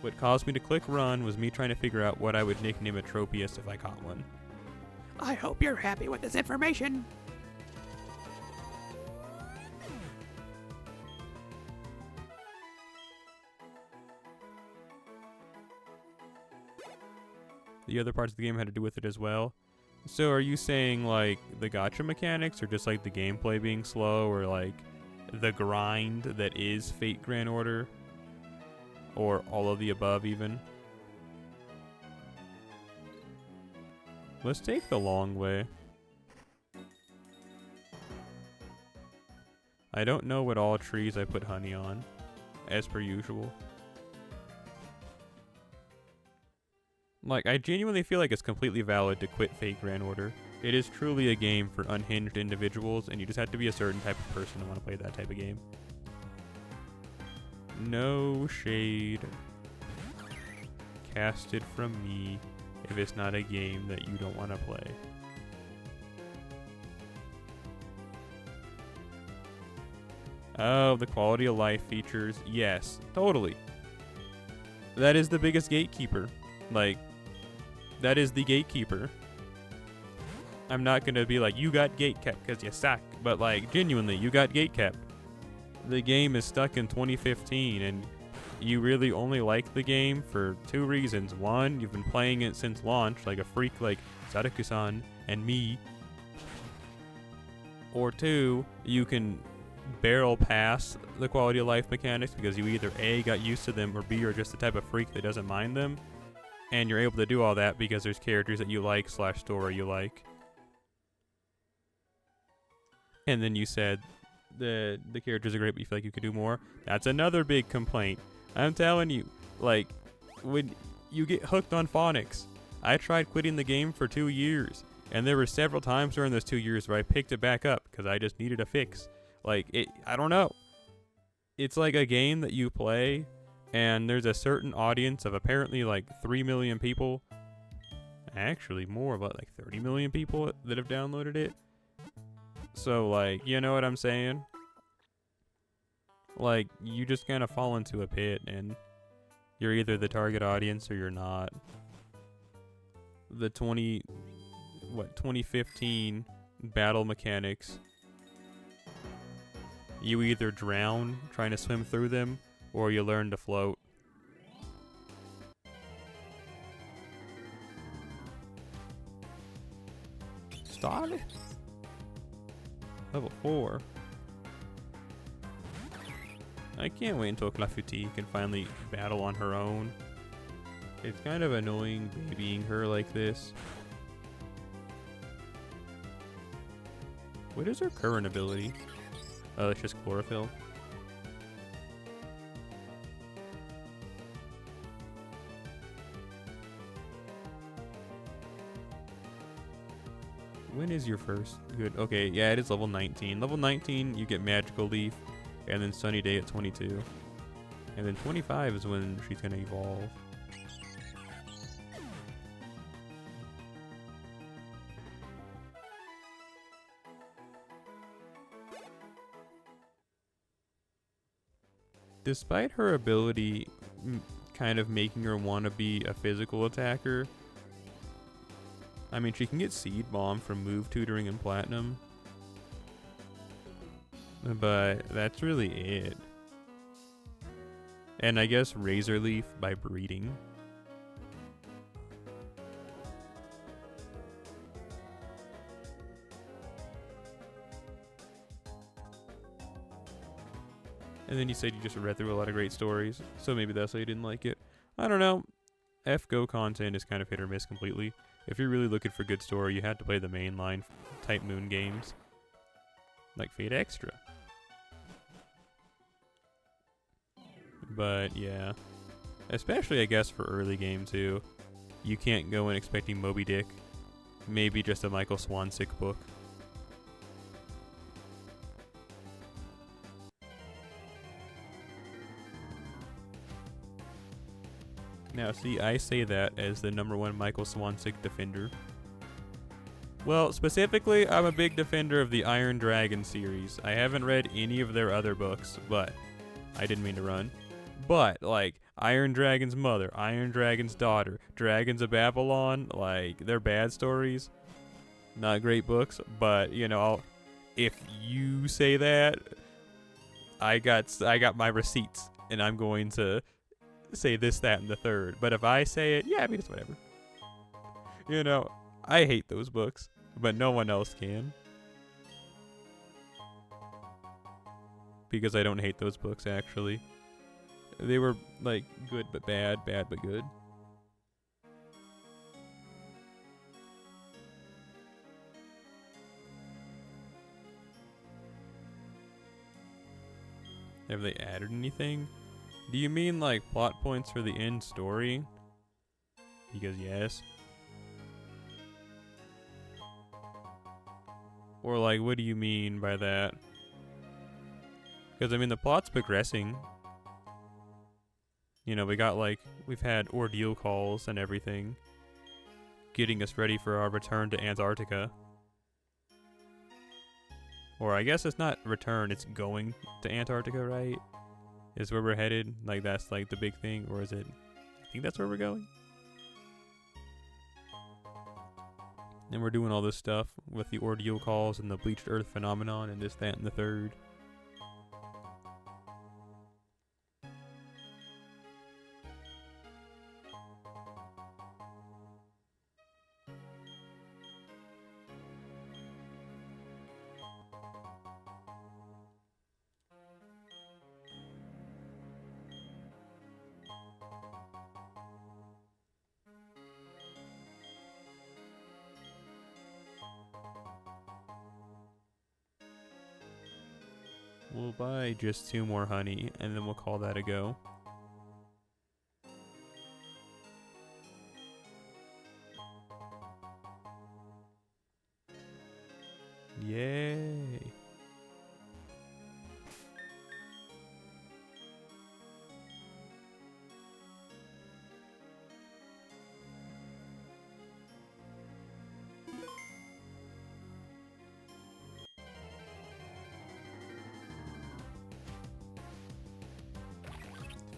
What caused me to click run was me trying to figure out what I would nickname a Tropius if I caught one. I hope you're happy with this information. The other parts of the game had to do with it as well. So are you saying like the gacha mechanics, or just like the gameplay being slow, or like the grind that is Fate Grand Order, or all of the above even? Let's take the long way. I don't know what all trees I put honey on, as per usual. Like, I genuinely feel like it's completely valid to quit Fate Grand Order. It is truly a game for unhinged individuals, and you just have to be a certain type of person to want to play that type of game. No shade casted from me if it's not a game that you don't want to play. Oh, the quality of life features. Yes, totally. That is the biggest gatekeeper. Like, that is the gatekeeper. I'm not going to be like, you got gate kept because you suck. But, like, genuinely, you got gate kept. The game is stuck in 2015, and you really only like the game for two reasons. One, you've been playing it since launch, like a freak like Sadaku-san and me. Or two, you can barrel past the quality of life mechanics because you either A, got used to them, or B, are just the type of freak that doesn't mind them. And you're able to do all that because there's characters that you like / story you like. And then you said the characters are great, but you feel like you could do more. That's another big complaint. I'm telling you, like, when you get hooked on phonics, I tried quitting the game for 2 years, and there were several times during those 2 years where I picked it back up because I just needed a fix. Like, I don't know. It's like a game that you play, and there's a certain audience of apparently like 3 million people. Actually, more, about like 30 million people that have downloaded it. So, like, you know what I'm saying? Like, you just kind of fall into a pit, and you're either the target audience or you're not. The 2015 battle mechanics, you either drown trying to swim through them, or you learn to float. Started? Level 4. I can't wait until Clafouti can finally battle on her own. It's kind of annoying babying her like this. What is her current ability? Oh, it's just chlorophyll. When is your first good? Okay, yeah, it is level 19. Level 19, you get Magical Leaf, and then Sunny Day at 22. And then 25 is when she's going to evolve. Despite her ability kind of making her want to be a physical attacker, I mean, she can get Seed Bomb from move tutoring and Platinum, but that's really it. And I guess Razor Leaf by breeding. And then you said you just read through a lot of great stories, so maybe that's why you didn't like it. I don't know. FGO content is kind of hit or miss completely. If you're really looking for good story, you had to play the mainline Type Moon games, like Fate Extra. But yeah, especially I guess for early game too. You can't go in expecting Moby Dick. Maybe just a Michael Swansick book. Now, see, I say that as the #1 Michael Swansick defender. Well, specifically, I'm a big defender of the Iron Dragon series. I haven't read any of their other books, but I didn't mean to run. But, like, Iron Dragon's mother, Iron Dragon's daughter, Dragons of Babylon, like, they're bad stories. Not great books, but, you know, if you say that, I got my receipts, and I'm going to say this, that, and the third. But if I say it, yeah, I mean, it's whatever. You know, I hate those books, but no one else can. Because I don't hate those books, actually. They were, like, good but bad, bad but good. Have they added anything? Do you mean, like, plot points for the end story? Because yes. Or, like, what do you mean by that? Because, I mean, the plot's progressing. You know, we've had ordeal calls and everything, getting us ready for our return to Antarctica. Or I guess it's not return, it's going to Antarctica, right? Is where we're headed? Like, that's like the big thing? Or is it? I think that's where we're going. And we're doing all this stuff with the ordeal calls and the bleached earth phenomenon and this, that, and the third. We'll buy just 2 more honey, and then we'll call that a go. Yay!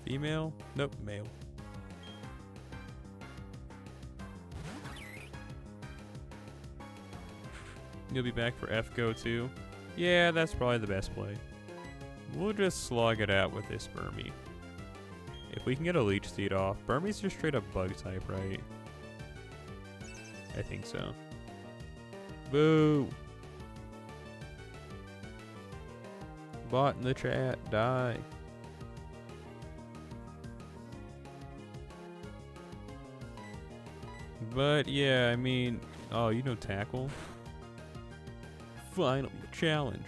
Female? Nope, male. You'll be back for FGO too? Yeah, that's probably the best play. We'll just slog it out with this Burmy. If we can get a Leech Seed off. Burmy's just straight up bug type, right? I think so. Boo! Bot in the chat, die. But yeah, I mean, oh, you know tackle? Finally, a challenge.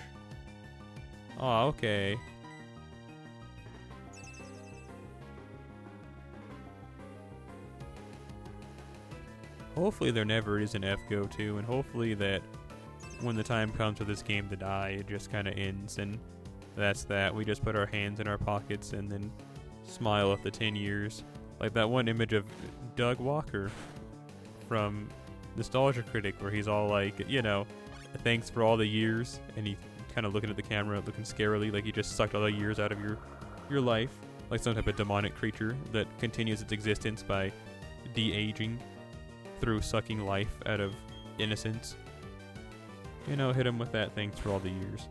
Oh, okay. Hopefully there never is an FGO 2, and hopefully that when the time comes for this game to die, it just kind of ends, and that's that. We just put our hands in our pockets and then smile at the 10 years. Like that one image of Doug Walker from Nostalgia Critic where he's all like, you know, thanks for all the years, and he kind of looking at the camera, looking scarily like he just sucked all the years out of your life, like some type of demonic creature that continues its existence by de-aging through sucking life out of innocence. You know, hit him with that thanks for all the years.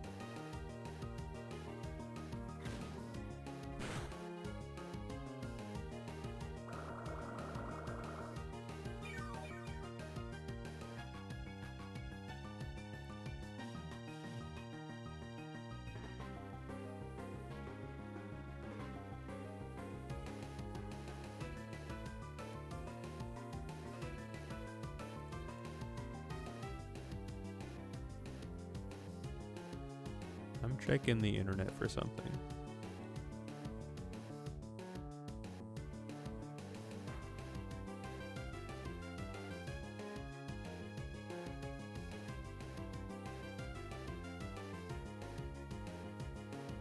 I'm checking the internet for something.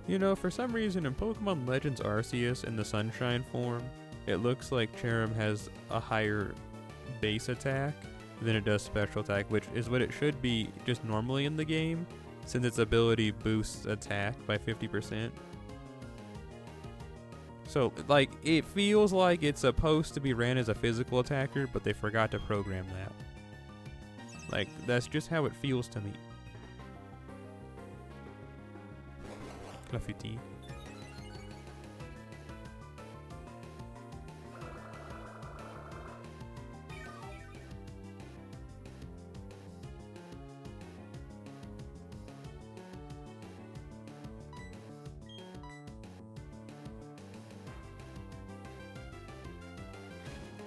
You know, for some reason in Pokemon Legends Arceus in the Sunshine form, it looks like Cherrim has a higher base attack than it does special attack, which is what it should be just normally in the game, since its ability boosts attack by 50%. So, like, it feels like it's supposed to be ran as a physical attacker, but they forgot to program that. Like, that's just how it feels to me. Graffiti.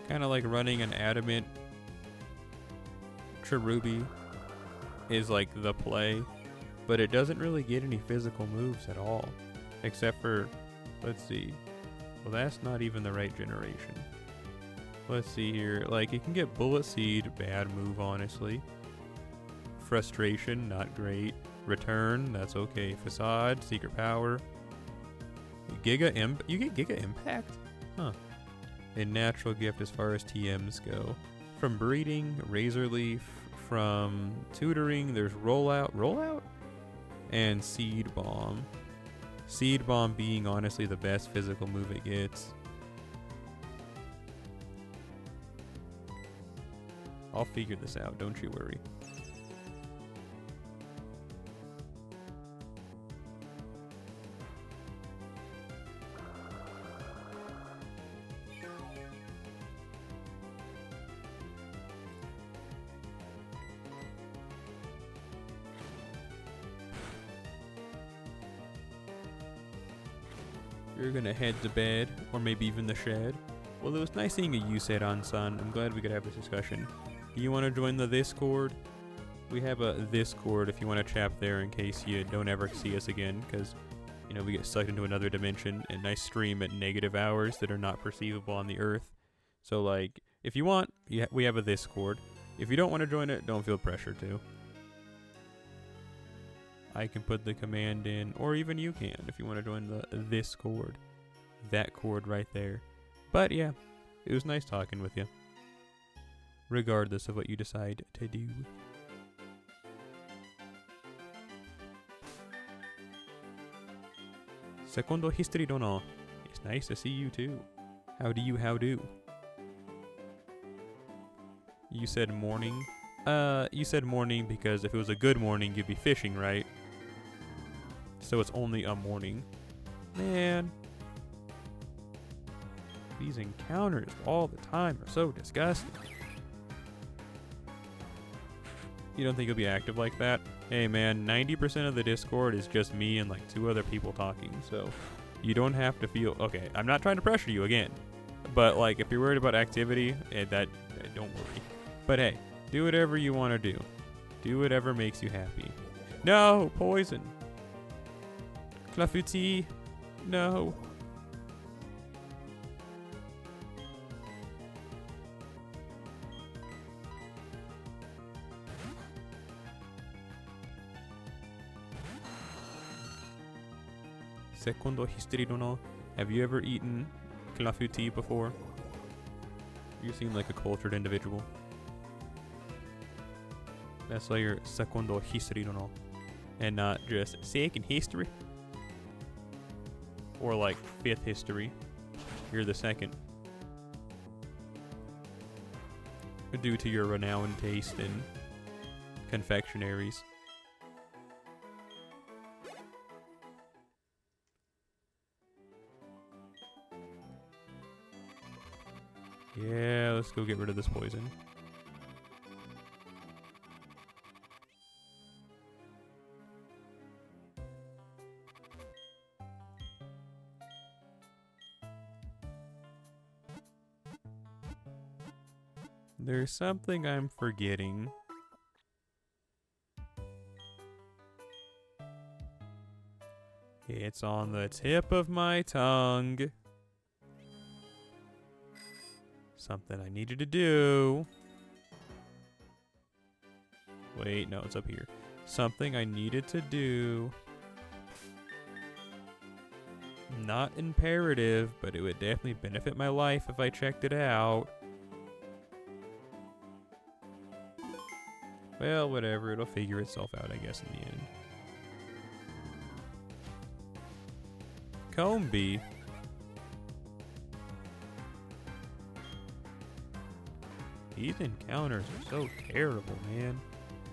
Kind of like running an adamant Cherubi is like the play, but it doesn't really get any physical moves at all, except for, let's see, well that's not even the right generation. Let's see here, like it can get Bullet Seed, bad move honestly. Frustration, not great. Return, that's okay. Facade, Secret Power. You get Giga Impact? Huh. A natural gift as far as TMs go. From breeding, Razor Leaf. From tutoring, there's Rollout? And Seed Bomb. Seed Bomb being honestly the best physical move it gets. I'll figure this out, don't you worry. You're gonna head to bed, or maybe even the shed. Well, it was nice seeing you said on, son. I'm glad we could have this discussion. You want to join the Discord? We have a Discord if you want to chat there in case you don't ever see us again, because, you know, we get sucked into another dimension, and I stream at negative hours that are not perceivable on the Earth. So, like, if you want, we have a Discord. If you don't want to join it, don't feel pressure to. I can put the command in, or even you can if you want to join the Discord. That cord right there. But yeah, it was nice talking with you. Regardless of what you decide to do. Secondo history dono. It's nice to see you too. How do? You said morning? You said morning because if it was a good morning, you'd be fishing, right? So it's only a morning. Man. These encounters all the time are so disgusting. You don't think you'll be active like that? Hey man, 90% of the Discord is just me and like 2 other people talking, so you don't have to feel... Okay, I'm not trying to pressure you again, but like if you're worried about activity, don't worry. But hey, do whatever you want to do. Do whatever makes you happy. No! Poison! Clafouti! No! Secondo history dono. Have you ever eaten clafouti before? You seem like a cultured individual. That's why you're secondo history dono. And not just second history. Or like 5th history. You're the second. Due to your renowned taste in confectionaries. Yeah, let's go get rid of this poison. There's something I'm forgetting. It's on the tip of my tongue. Something I needed to do. Wait, no, it's up here. Something I needed to do. Not imperative, but it would definitely benefit my life if I checked it out. Well, whatever. It'll figure itself out, I guess, in the end. Combi. These encounters are so terrible, man.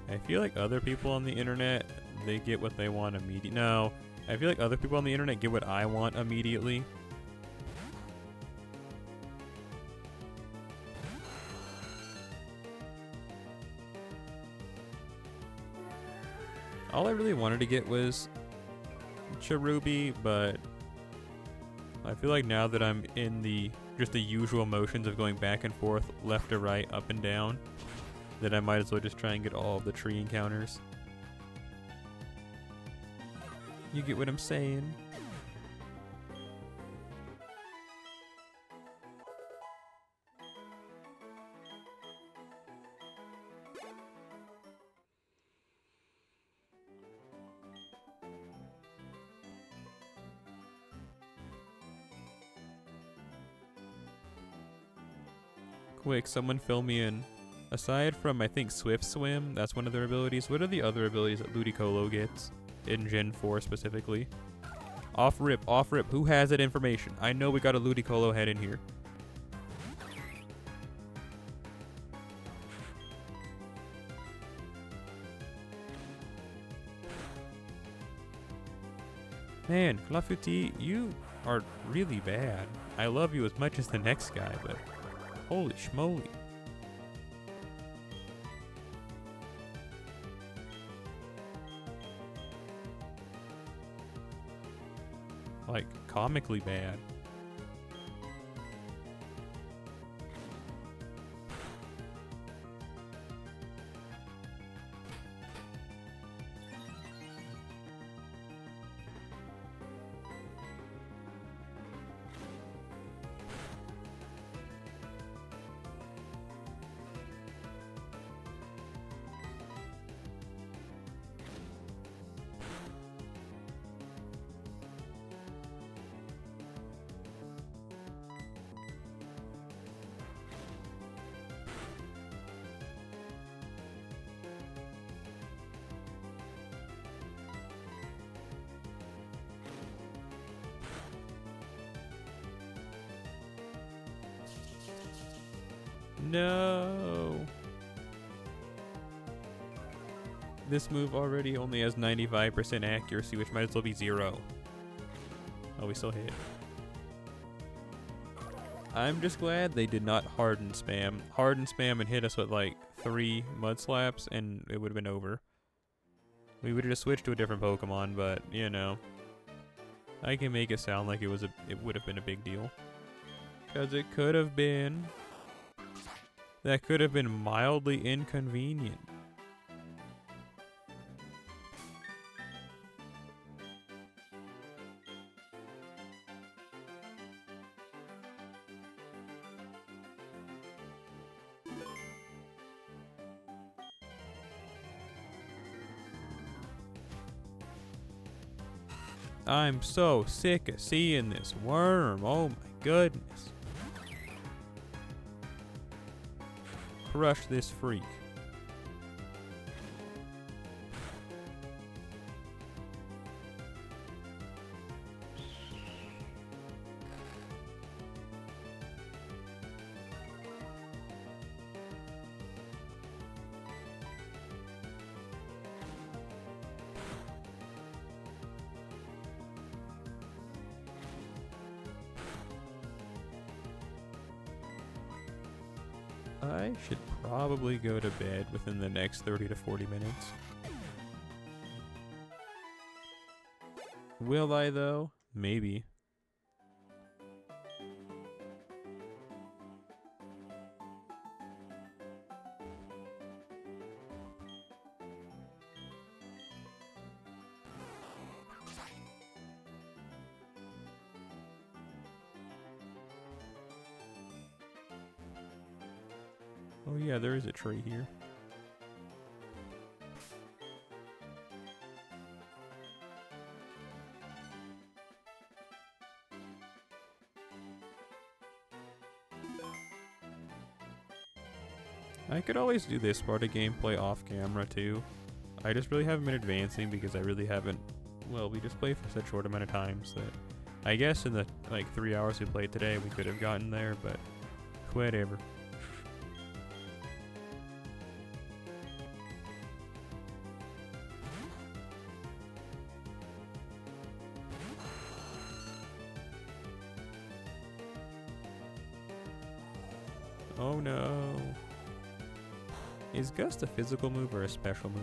I feel like other people on the internet, they get what they want immediately. No, I feel like other people on the internet get what I want immediately. All I really wanted to get was Cherubi, but I feel like now that I'm in just the usual motions of going back and forth, left to right, up and down, that I might as well just try and get all of the tree encounters. You get what I'm saying? Quick, someone fill me in. Aside from, I think, Swift Swim, that's one of their abilities. What are the other abilities that Ludicolo gets? In Gen 4 specifically. Off rip. Who has that information? I know we got a Ludicolo head in here. Man, Clafouti, you are really bad. I love you as much as the next guy, but holy schmoly. Like, comically bad. No. This move already only has 95% accuracy, which might as well be 0. Oh, we still hit. I'm just glad they did not harden spam. Harden spam and hit us with like 3 mud slaps and it would have been over. We would have just switched to a different Pokemon, but you know. I can make it sound like it would have been a big deal. Cause it could have been. That could have been mildly inconvenient. I'm so sick of seeing this worm. Oh my goodness. Crush this freak. I should probably go to bed within the next 30 to 40 minutes. Will I though? Maybe. Oh yeah, there is a tree here. I could always do this part of gameplay off camera too. I just really haven't been advancing because I really haven't, well, we just played for such a short amount of times that I guess in the like 3 hours we played today we could have gotten there, but whatever. Oh no. Is Gust a physical move or a special move?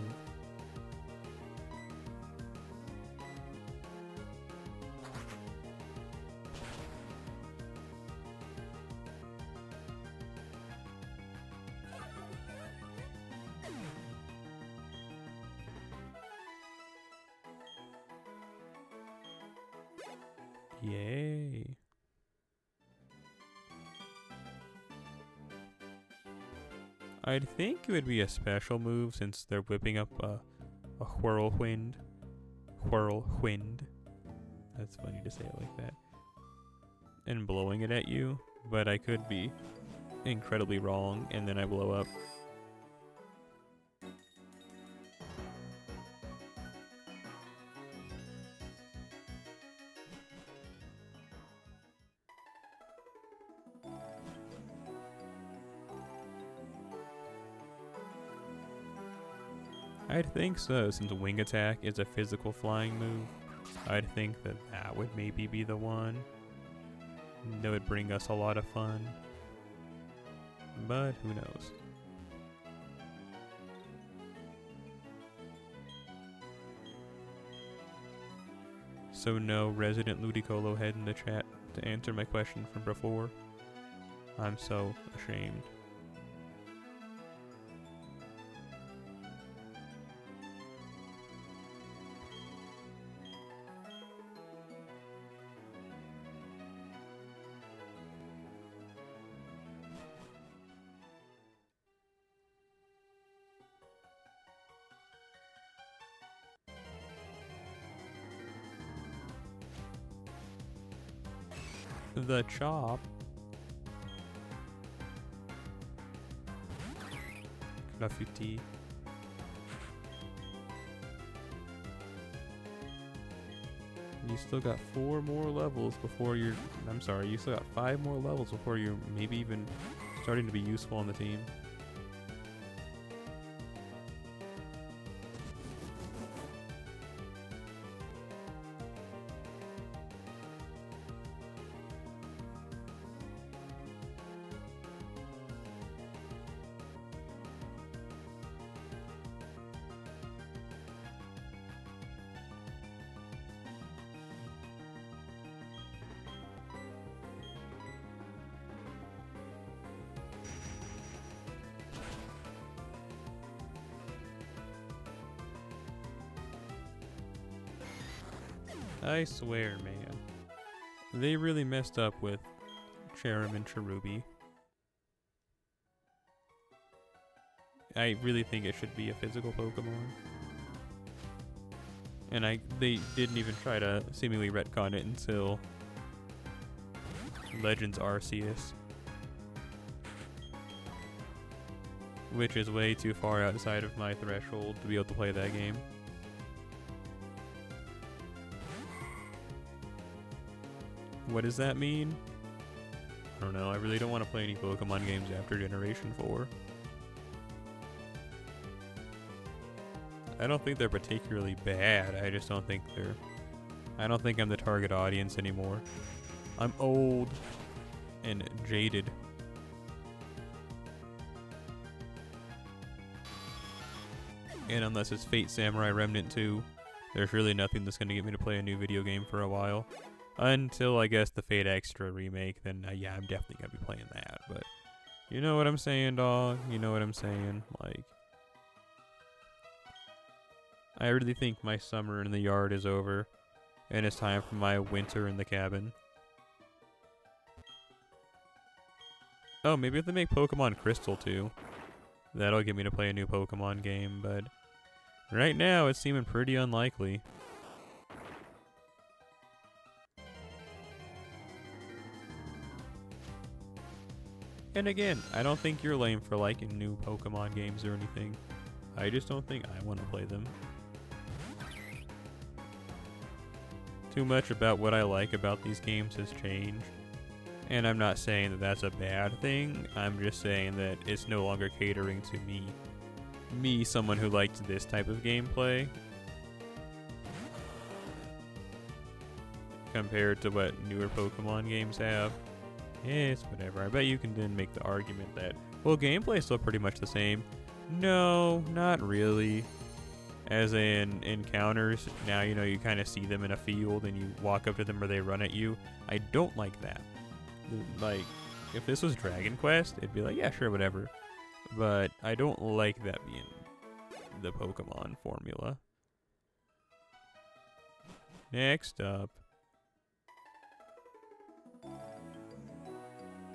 Yay. I'd think it would be a special move since they're whipping up a whirlwind. Whirlwind. That's funny to say it like that. And blowing it at you, but I could be incredibly wrong, and then I blow up. I'd think so, since Wing Attack is a physical flying move. I'd think that that would maybe be the one. That would bring us a lot of fun. But who knows? So no Resident Ludicolo head in the chat to answer my question from before. I'm so ashamed. The chop. Graffiti. You still got 4 more levels before you're... I'm sorry, you still got 5 more levels before you're maybe even starting to be useful on the team. I swear, man. They really messed up with Cherim and Cherubi. I really think it should be a physical Pokemon. And they didn't even try to seemingly retcon it until Legends Arceus. Which is way too far outside of my threshold to be able to play that game. What does that mean? I don't know. I really don't want to play any Pokemon games after Generation 4. I don't think they're particularly bad. I just don't think they're... I don't think I'm the target audience anymore. I'm old and jaded. And unless it's Fate Samurai Remnant 2, there's really nothing that's going to get me to play a new video game for a while. Until, I guess, the Fate Extra remake, then yeah, I'm definitely going to be playing that. But you know what I'm saying, dog? You know what I'm saying? Like, I really think my summer in the yard is over, and it's time for my winter in the cabin. Oh, maybe if they make Pokemon Crystal too. That'll get me to play a new Pokemon game, but right now it's seeming pretty unlikely. And again, I don't think you're lame for liking new Pokemon games or anything. I just don't think I want to play them. Too much about what I like about these games has changed. And I'm not saying that that's a bad thing. I'm just saying that it's no longer catering to me. Me, someone who liked this type of gameplay. Compared to what newer Pokemon games have. It's whatever. I bet you can then make the argument that, well, gameplay is still pretty much the same. No, not really. As in encounters, now you know you kind of see them in a field and you walk up to them or they run at you. I don't like that. Like, if this was Dragon Quest, it'd be like, yeah, sure, whatever. But I don't like that being the Pokemon formula. Next up.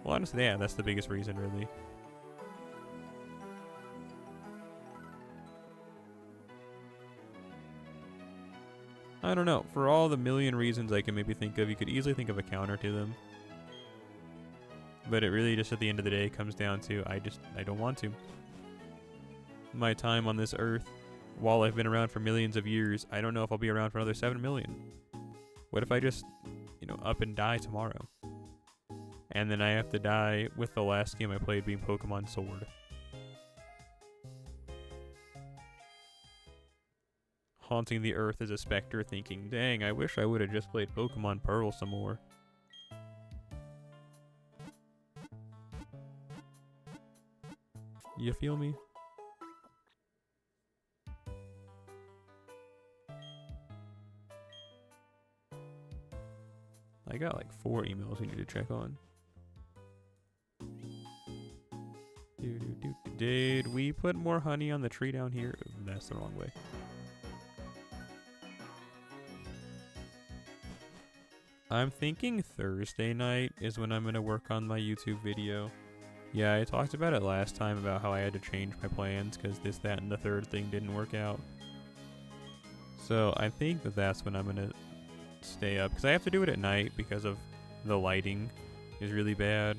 Well, honestly, yeah, that's the biggest reason, really. I don't know. For all the million reasons I can maybe think of, you could easily think of a counter to them. But it really just at the end of the day comes down to I don't want to. My time on this earth, while I've been around for millions of years, I don't know if I'll be around for another 7 million. What if I just, up and die tomorrow? And then I have to die with the last game I played being Pokemon Sword. Haunting the earth as a specter, thinking, dang, I wish I would have just played Pokemon Pearl some more. You feel me? I got like 4 emails we need to check on. Did we put more honey on the tree down here? That's the wrong way. I'm thinking Thursday night is when I'm going to work on my YouTube video. Yeah, I talked about it last time about how I had to change my plans because this, that, and the third thing didn't work out. So I think that's when I'm going to stay up because I have to do it at night because of the lighting is really bad.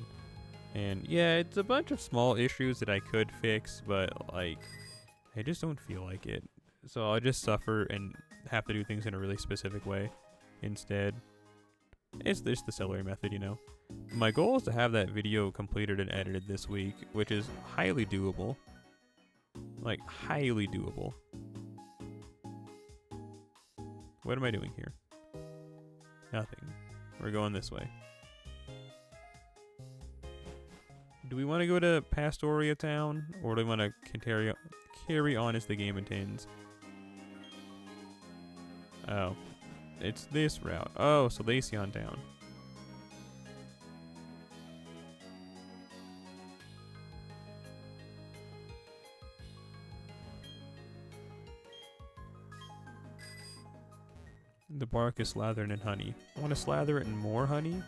And yeah, it's a bunch of small issues that I could fix, but like I just don't feel like it. So I'll just suffer and have to do things in a really specific way instead. It's just the celery method, My goal is to have that video completed and edited this week, which is highly doable. Like, highly doable. What am I doing here? Nothing. We're going this way. Do we want to go to Pastoria Town, or do we want to carry on as the game intends? Oh. It's this route. Oh, so Laceon Town. The bark is slathered in honey. I want to slather it in more honey?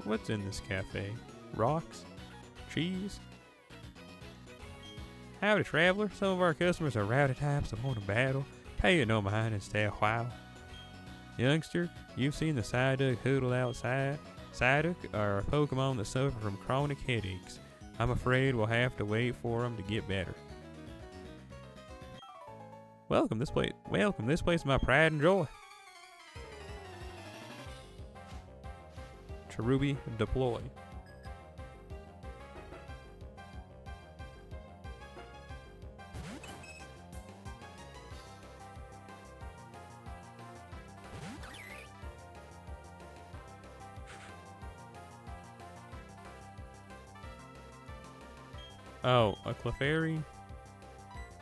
What's in this cafe? Rocks? Cheese? Howdy, traveler. Some of our customers are rowdy types that want to battle. Pay it no mind and stay a while. Youngster, you've seen the Psyduck huddled outside. Psyduck are a Pokemon that suffer from chronic headaches. I'm afraid we'll have to wait for them to get better. Welcome this place is my pride and joy. Cherubi, deploy. Oh, a Clefairy?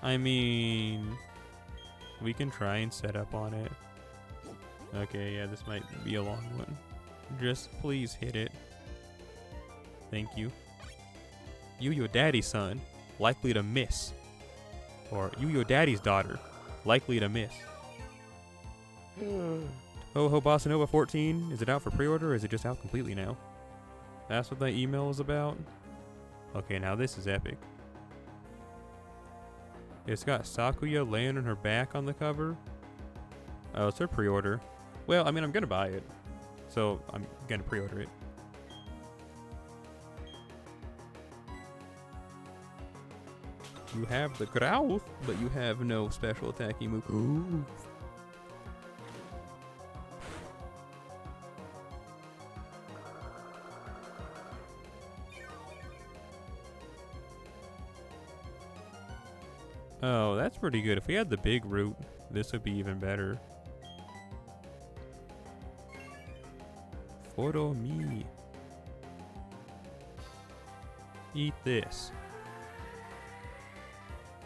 I mean, we can try and set up on it. Okay, yeah, this might be a long one. Just please hit it. Thank you. You your daddy's son, likely to miss. Or you your daddy's daughter, likely to miss. Ho Ho Bossa Nova 14, is it out for pre-order or is it just out completely now? That's what the email is about? Okay, now this is epic. It's got Sakuya laying on her back on the cover. Oh, it's her pre-order. Well, I mean, I'm gonna buy it. So, I'm gonna pre-order it. You have the growth, but you have no special attacking move. Ooh. Oh, that's pretty good. If we had the big root, this would be even better. Follow me. Eat this.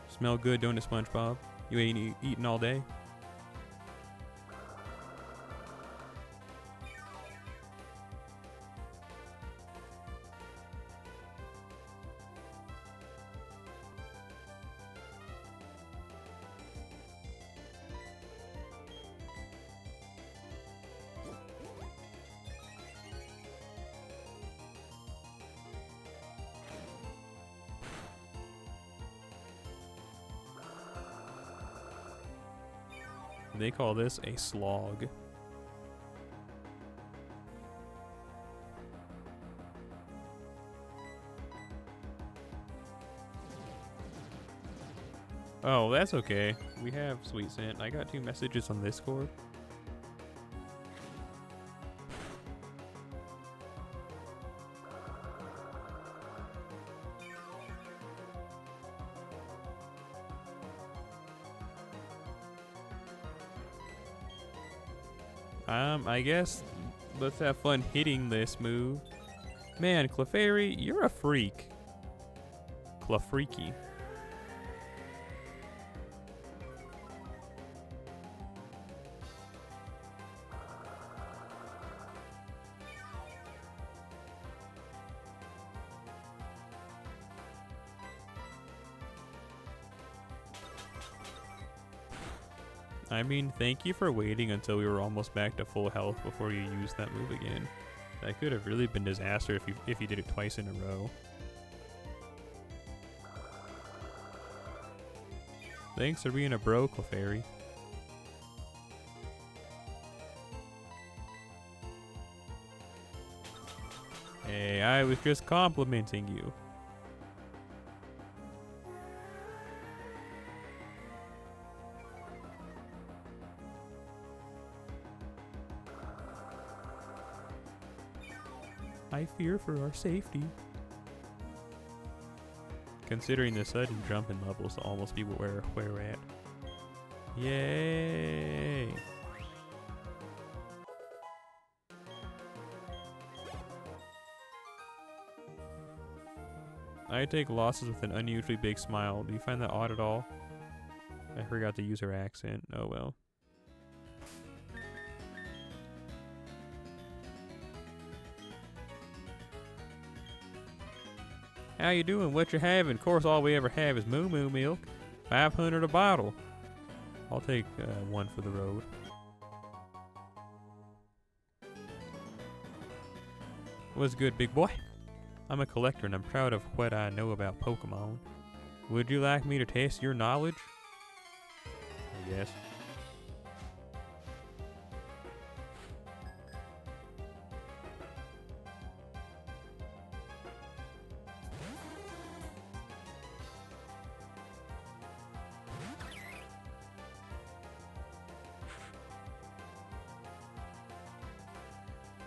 Smell good, don't it, SpongeBob? You ain't eating all day? They call this a slog. Oh, that's okay. We have Sweet Scent. I got 2 messages on Discord. I guess let's have fun hitting this move. Man, Clefairy, you're a freak. Clefreaky. I mean, thank you for waiting until we were almost back to full health before you used that move again. That could have really been disaster if you did it twice in a row. Thanks for being a bro, Clefairy. Hey, I was just complimenting you. I fear for our safety. Considering the sudden jump in levels to almost be where we're at. Yay! I take losses with an unusually big smile. Do you find that odd at all? I forgot to use her accent. Oh well. How you doing? What you having? Of course, all we ever have is moo moo milk. 500 a bottle. I'll take 1 for the road. What's good, big boy? I'm a collector and I'm proud of what I know about Pokemon. Would you like me to test your knowledge? I guess.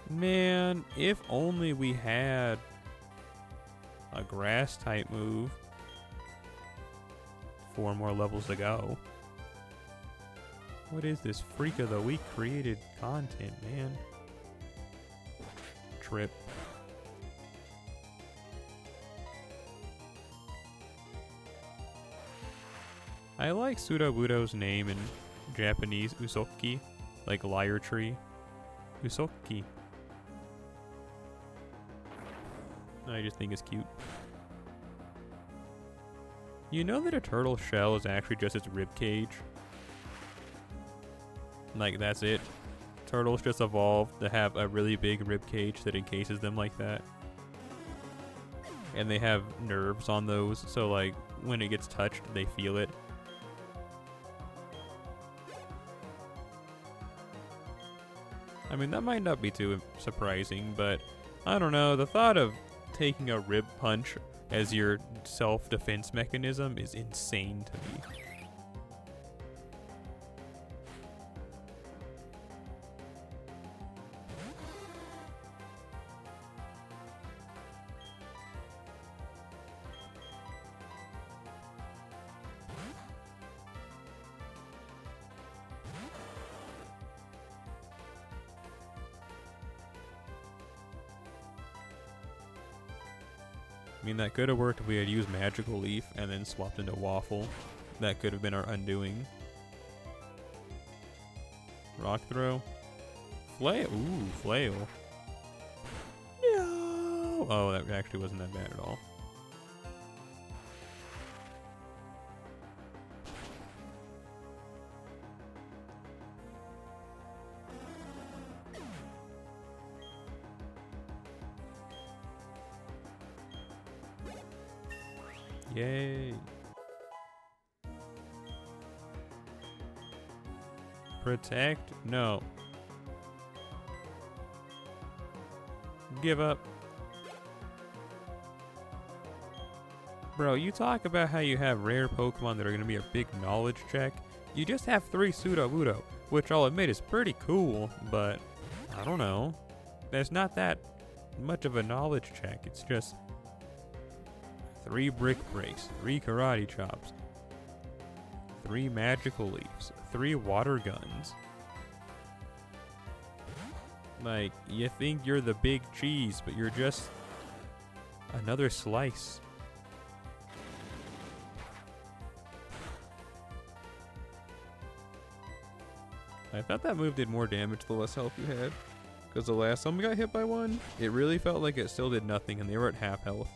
Man, if only we had a grass type move. 4 more levels to go. What is this freak of the week created content, man? Trip. I like Sudowoodo's name in Japanese, Usoki, like liar tree. Usoki. I just think it's cute. You know that a turtle shell is actually just its rib cage? Like, that's it. Turtles just evolved to have a really big rib cage that encases them like that. And they have nerves on those, so like, when it gets touched, they feel it. I mean, that might not be too surprising, but I don't know, the thought of taking a rib punch as your self-defense mechanism is insane to me. I mean, that could have worked if we had used Magical Leaf and then swapped into Waffle. That could have been our undoing. Rock Throw. Flail. Ooh, Flail. No! Oh, that actually wasn't that bad at all. Yay. Protect? No. Give up. Bro, you talk about how you have rare Pokemon that are going to be a big knowledge check. You just have 3 Sudowoodo, which I'll admit is pretty cool, but I don't know. There's not that much of a knowledge check. It's just 3 Brick Breaks, 3 Karate Chops, 3 Magical Leaves, 3 Water Guns. Like, you think you're the big cheese, but you're just another slice. I thought that move did more damage the less health you had. Because the last time we got hit by one, it really felt like it still did nothing and they were at half health.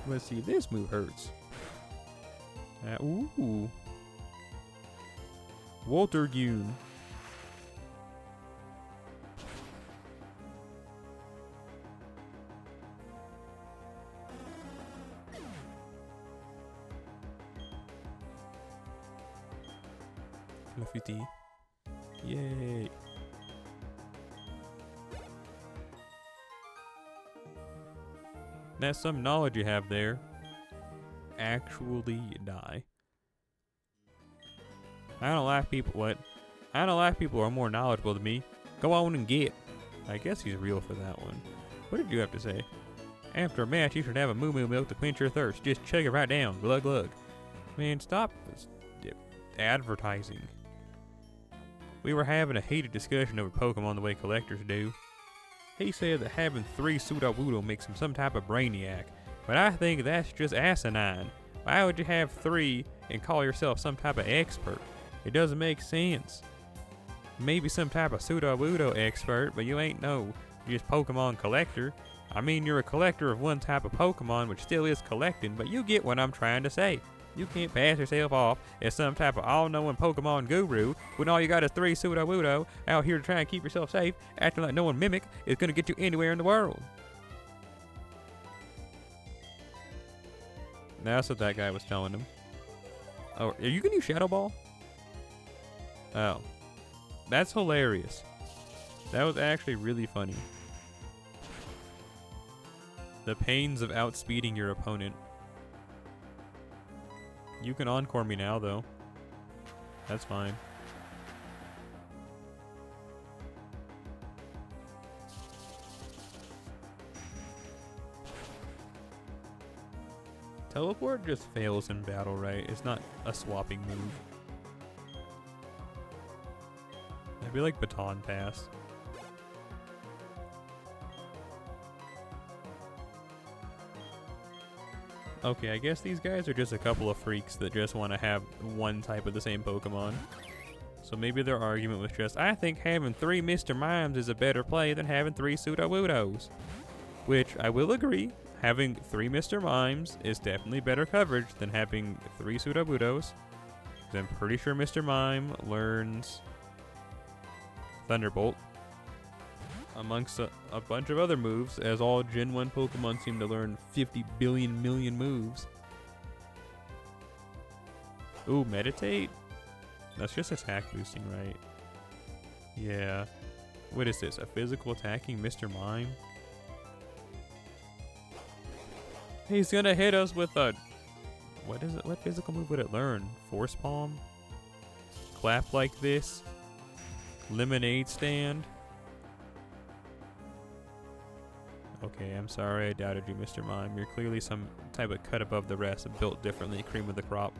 Let's see, this move hurts. Ooh. Walter Goon. Fluffy. Yay. That's some knowledge you have there. Actually die. I don't like people. What? I don't like people who are more knowledgeable than me. Go on and get. I guess he's real for that one. What did you have to say? After a match, you should have a moo moo milk to quench your thirst. Just chug it right down. Glug glug. Man, stop advertising. We were having a heated discussion over Pokemon the way collectors do. He said that having 3 Sudowoodo makes him some type of brainiac, but I think that's just asinine. Why would you have 3 and call yourself some type of expert? It doesn't make sense. Maybe some type of Sudowoodo expert, but you ain't no just Pokemon collector. I mean, you're a collector of one type of Pokemon, which still is collecting, but you get what I'm trying to say. You can't pass yourself off as some type of all-knowing Pokemon guru when all you got is 3 Sudowoodo out here to try and keep yourself safe, acting like no one Mimic is going to get you anywhere in the world. That's what that guy was telling him. Oh, are you going to use Shadow Ball? Oh. That's hilarious. That was actually really funny. The pains of outspeeding your opponent. You can encore me now, though. That's fine. Teleport just fails in battle, right? It's not a swapping move. It'd be like Baton Pass. Okay, I guess these guys are just a couple of freaks that just want to have one type of the same Pokemon. So maybe their argument was just, I think having 3 Mr. Mimes is a better play than having 3 Sudowoodos. Which, I will agree, having 3 Mr. Mimes is definitely better coverage than having 3 Sudowoodos. I'm pretty sure Mr. Mime learns Thunderbolt, amongst a bunch of other moves, as all Gen 1 Pokemon seem to learn 50 billion million moves. Ooh, Meditate? That's just attack boosting, right? Yeah. What is this? A physical attacking Mr. Mime? He's gonna hit us with a... What is it? What physical move would it learn? Force Palm? Clap like this? Lemonade Stand? Okay, I'm sorry I doubted you, Mr. Mime. You're clearly some type of cut above the rest and built differently, cream of the crop.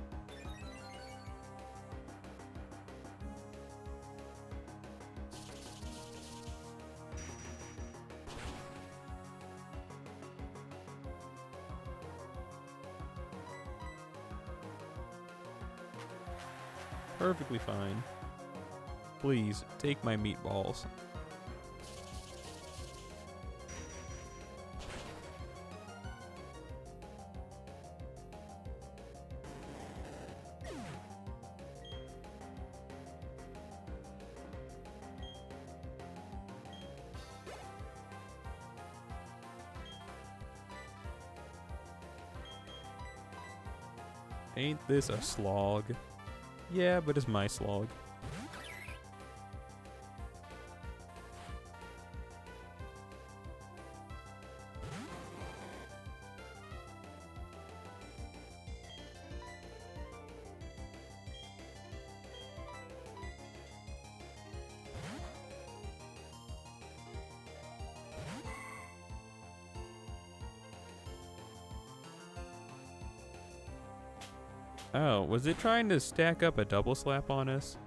Perfectly fine. Please, take my meatballs. Ain't this a slog? Yeah, but it's my slog. Oh, was it trying to stack up a double slap on us?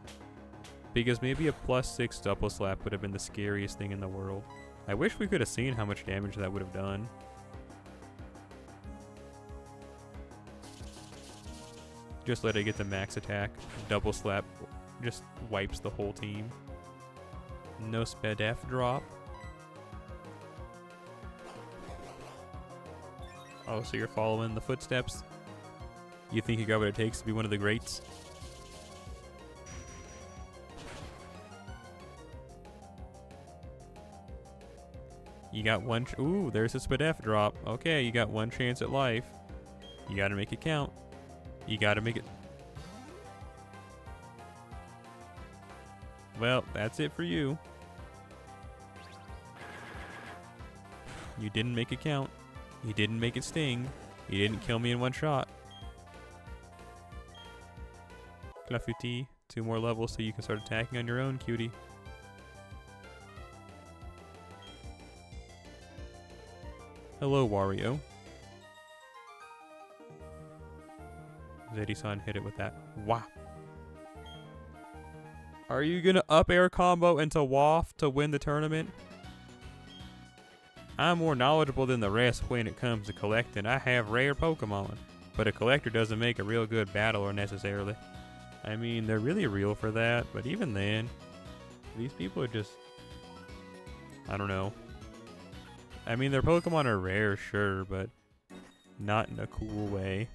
Because maybe a +6 double slap would have been the scariest thing in the world. I wish we could have seen how much damage that would have done. Just let it get the max attack. Double slap just wipes the whole team. No SPDF drop. Oh, so you're following the footsteps? You think you got what it takes to be one of the greats? You got one. Ooh, there's a SPDF drop. Okay, you got one chance at life. You gotta make it count. You gotta make it. Well, that's it for you. You didn't make it count. You didn't make it sting. You didn't kill me in one shot. Clafouti, 2 more levels so you can start attacking on your own, cutie. Hello, Wario. Zeddy-san hit it with that. Wow. Are you gonna up air combo into waft to win the tournament? I'm more knowledgeable than the rest when it comes to collecting. I have rare Pokemon, but a collector doesn't make a real good battler necessarily. I mean, they're really real for that, but even then, these people are just, I don't know. I mean, their Pokemon are rare, sure, but not in a cool way.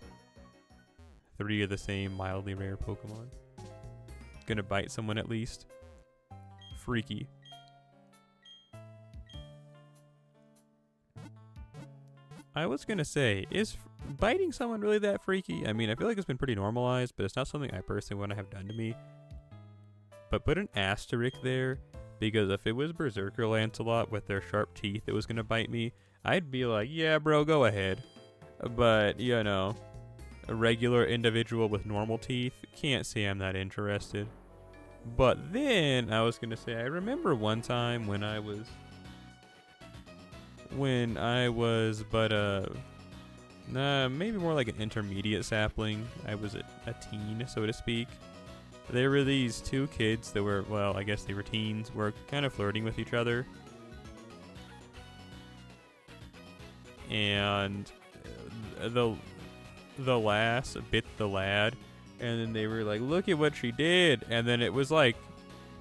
3 of the same mildly rare Pokemon. Gonna bite someone at least. Freaky. I was gonna say, is biting someone really that freaky? I mean, I feel like it's been pretty normalized, but it's not something I personally want to have done to me. But put an asterisk there, because if it was Berserker Lancelot with their sharp teeth that was gonna bite me, I'd be like, yeah, bro, go ahead. But, you know, a regular individual with normal teeth, can't say I'm not interested. But then, I was gonna say, I remember one time when I was but maybe more like an intermediate sapling. I was a teen, so to speak. There were these 2 kids that were, well, I guess they were teens, were kind of flirting with each other. And the lass bit the lad, and then they were like, look at what she did. And then it was like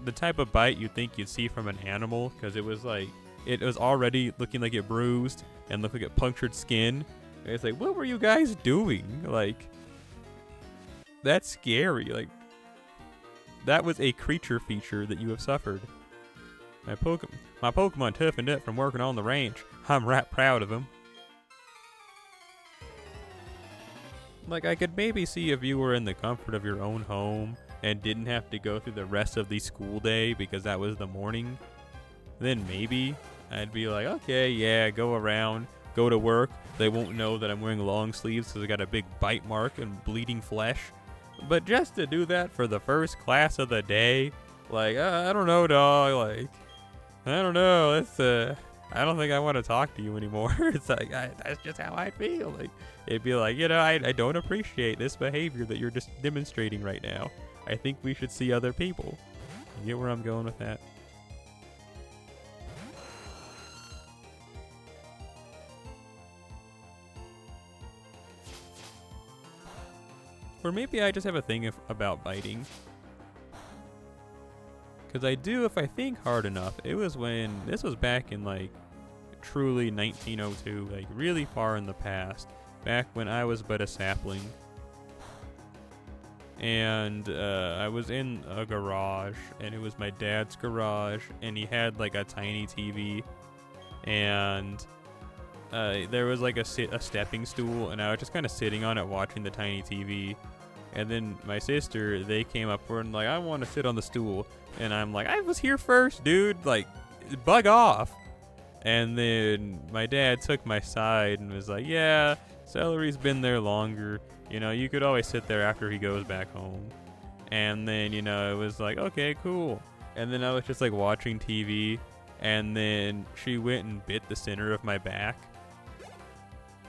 the type of bite you'd think you'd see from an animal, because it was like, it was already looking like it bruised and looked like it punctured skin. And it's like, what were you guys doing? Like, that's scary. Like, that was a creature feature that you have suffered. My Pokemon toughened up from working on the ranch. I'm right proud of him. Like, I could maybe see if you were in the comfort of your own home and didn't have to go through the rest of the school day because that was the morning. Then maybe I'd be like, okay, yeah, go around, go to work. They won't know that I'm wearing long sleeves because I got a big bite mark and bleeding flesh. But just to do that for the first class of the day, like, I don't know, dog. Like, I don't know. I don't think I want to talk to you anymore. It's like, that's just how I feel. Like, it'd be like, you know, I don't appreciate this behavior that you're just demonstrating right now. I think we should see other people. You get where I'm going with that? Or maybe I just have a thing about biting. Because I do, if I think hard enough. It was when, this was back in like, truly 1902, like really far in the past. Back when I was but a sapling. And I was in a garage, and it was my dad's garage, and he had like a tiny TV. And there was like a stepping stool, and I was just kind of sitting on it watching the tiny TV. And then my sister, they came up and like, I want to sit on the stool. And I'm like, I was here first, dude. Like, bug off. And then my dad took my side and was like, yeah, Celery's been there longer. You know, you could always sit there after he goes back home. And then, you know, it was like, okay, cool. And then I was just like watching TV. And then she went and bit the center of my back.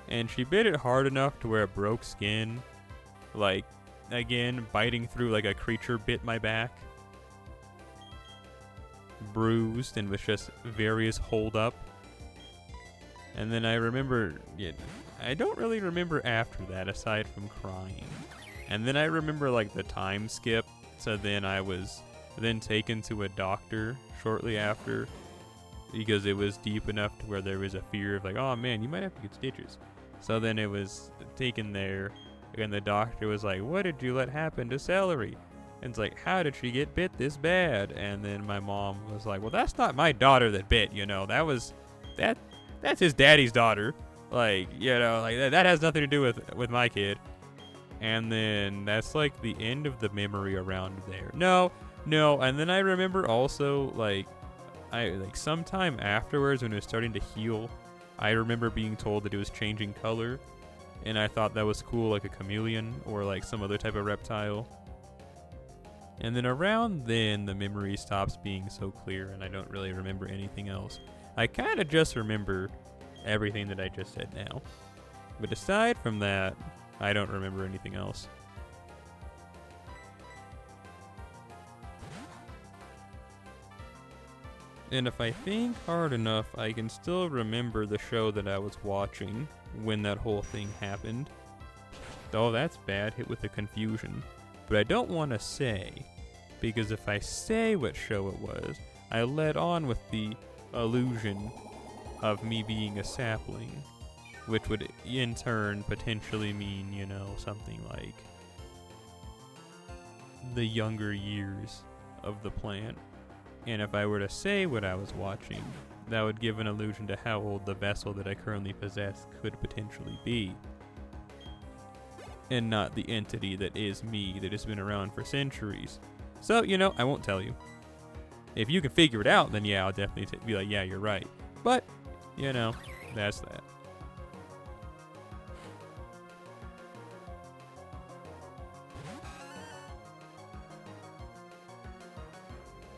And she bit it hard enough to where it broke skin. Like, again, biting through like a creature bit my back. Bruised and with just various hold up. And then I remember, I don't really remember after that aside from crying. And then I remember like the time skip. So then I was then taken to a doctor shortly after. Because it was deep enough to where there was a fear of like, oh man, you might have to get stitches. So then it was taken there. And the doctor was like, what did you let happen to Celery? And it's like, how did she get bit this bad? And then my mom was like, well, that's not my daughter that bit, you know. That's his daddy's daughter. Like, you know, like that has nothing to do with my kid. And then that's like the end of the memory around there. No. And then I remember also like sometime afterwards when it was starting to heal, I remember being told that it was changing color. And I thought that was cool, like a chameleon or like some other type of reptile. And then around then, the memory stops being so clear and I don't really remember anything else. I kind of just remember everything that I just said now. But aside from that, I don't remember anything else. And if I think hard enough, I can still remember the show that I was watching when that whole thing happened. Oh, that's bad, hit with the confusion. But I don't want to say, because if I say what show it was, I led on with the illusion of me being a sapling, which would in turn potentially mean, you know, something like the younger years of the plant. And if I were to say what I was watching, that would give an illusion to how old the vessel that I currently possess could potentially be. And not the entity that is me that has been around for centuries. So, you know, I won't tell you. If you can figure it out, then yeah, I'll definitely be like, yeah, you're right. But, you know, that's that.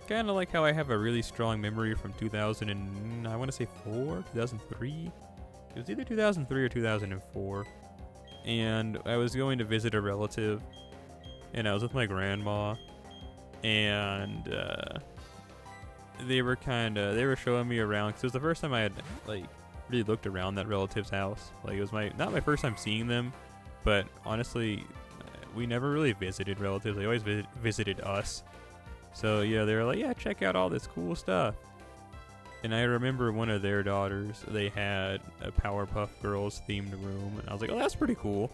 Kind of like how I have a really strong memory from 2000 and I want to say 2003. It was either 2003 or 2004. And I was going to visit a relative, and I was with my grandma, and they were showing me around because it was the first time I had like really looked around that relative's house. Like it was not my first time seeing them, but honestly, we never really visited relatives. They always visited us. So yeah, they were like, yeah, check out all this cool stuff. And I remember one of their daughters, they had a Powerpuff Girls themed room, and I was like, oh, that's pretty cool.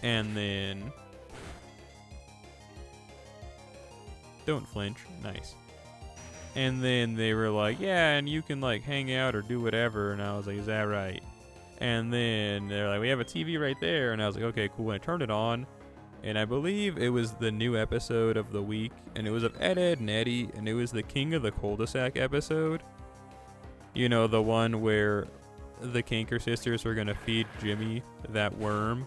And then, don't flinch, nice. And then they were like, yeah, and you can like hang out or do whatever, and I was like, is that right? And then they're like, we have a TV right there, and I was like, okay, cool. And I turned it on, and I believe it was the new episode of the week, and it was of Ed, and Eddie, and it was the King of the Cul-de-Sac episode. You know, the one where the Canker sisters were going to feed Jimmy that worm.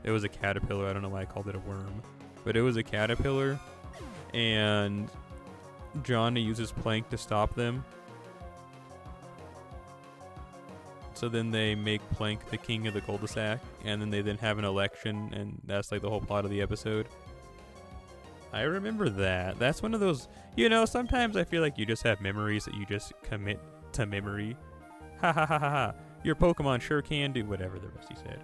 It was a caterpillar. I don't know why I called it a worm. But it was a caterpillar, and Johnny uses Plank to stop them. So then they make Plank the king of the cul-de-sac, and then they have an election, and that's like the whole plot of the episode. I remember that. That's one of those, you know, sometimes I feel like you just have memories that you just commit to memory. Ha ha ha ha ha. Your Pokemon sure can do whatever the rest he said.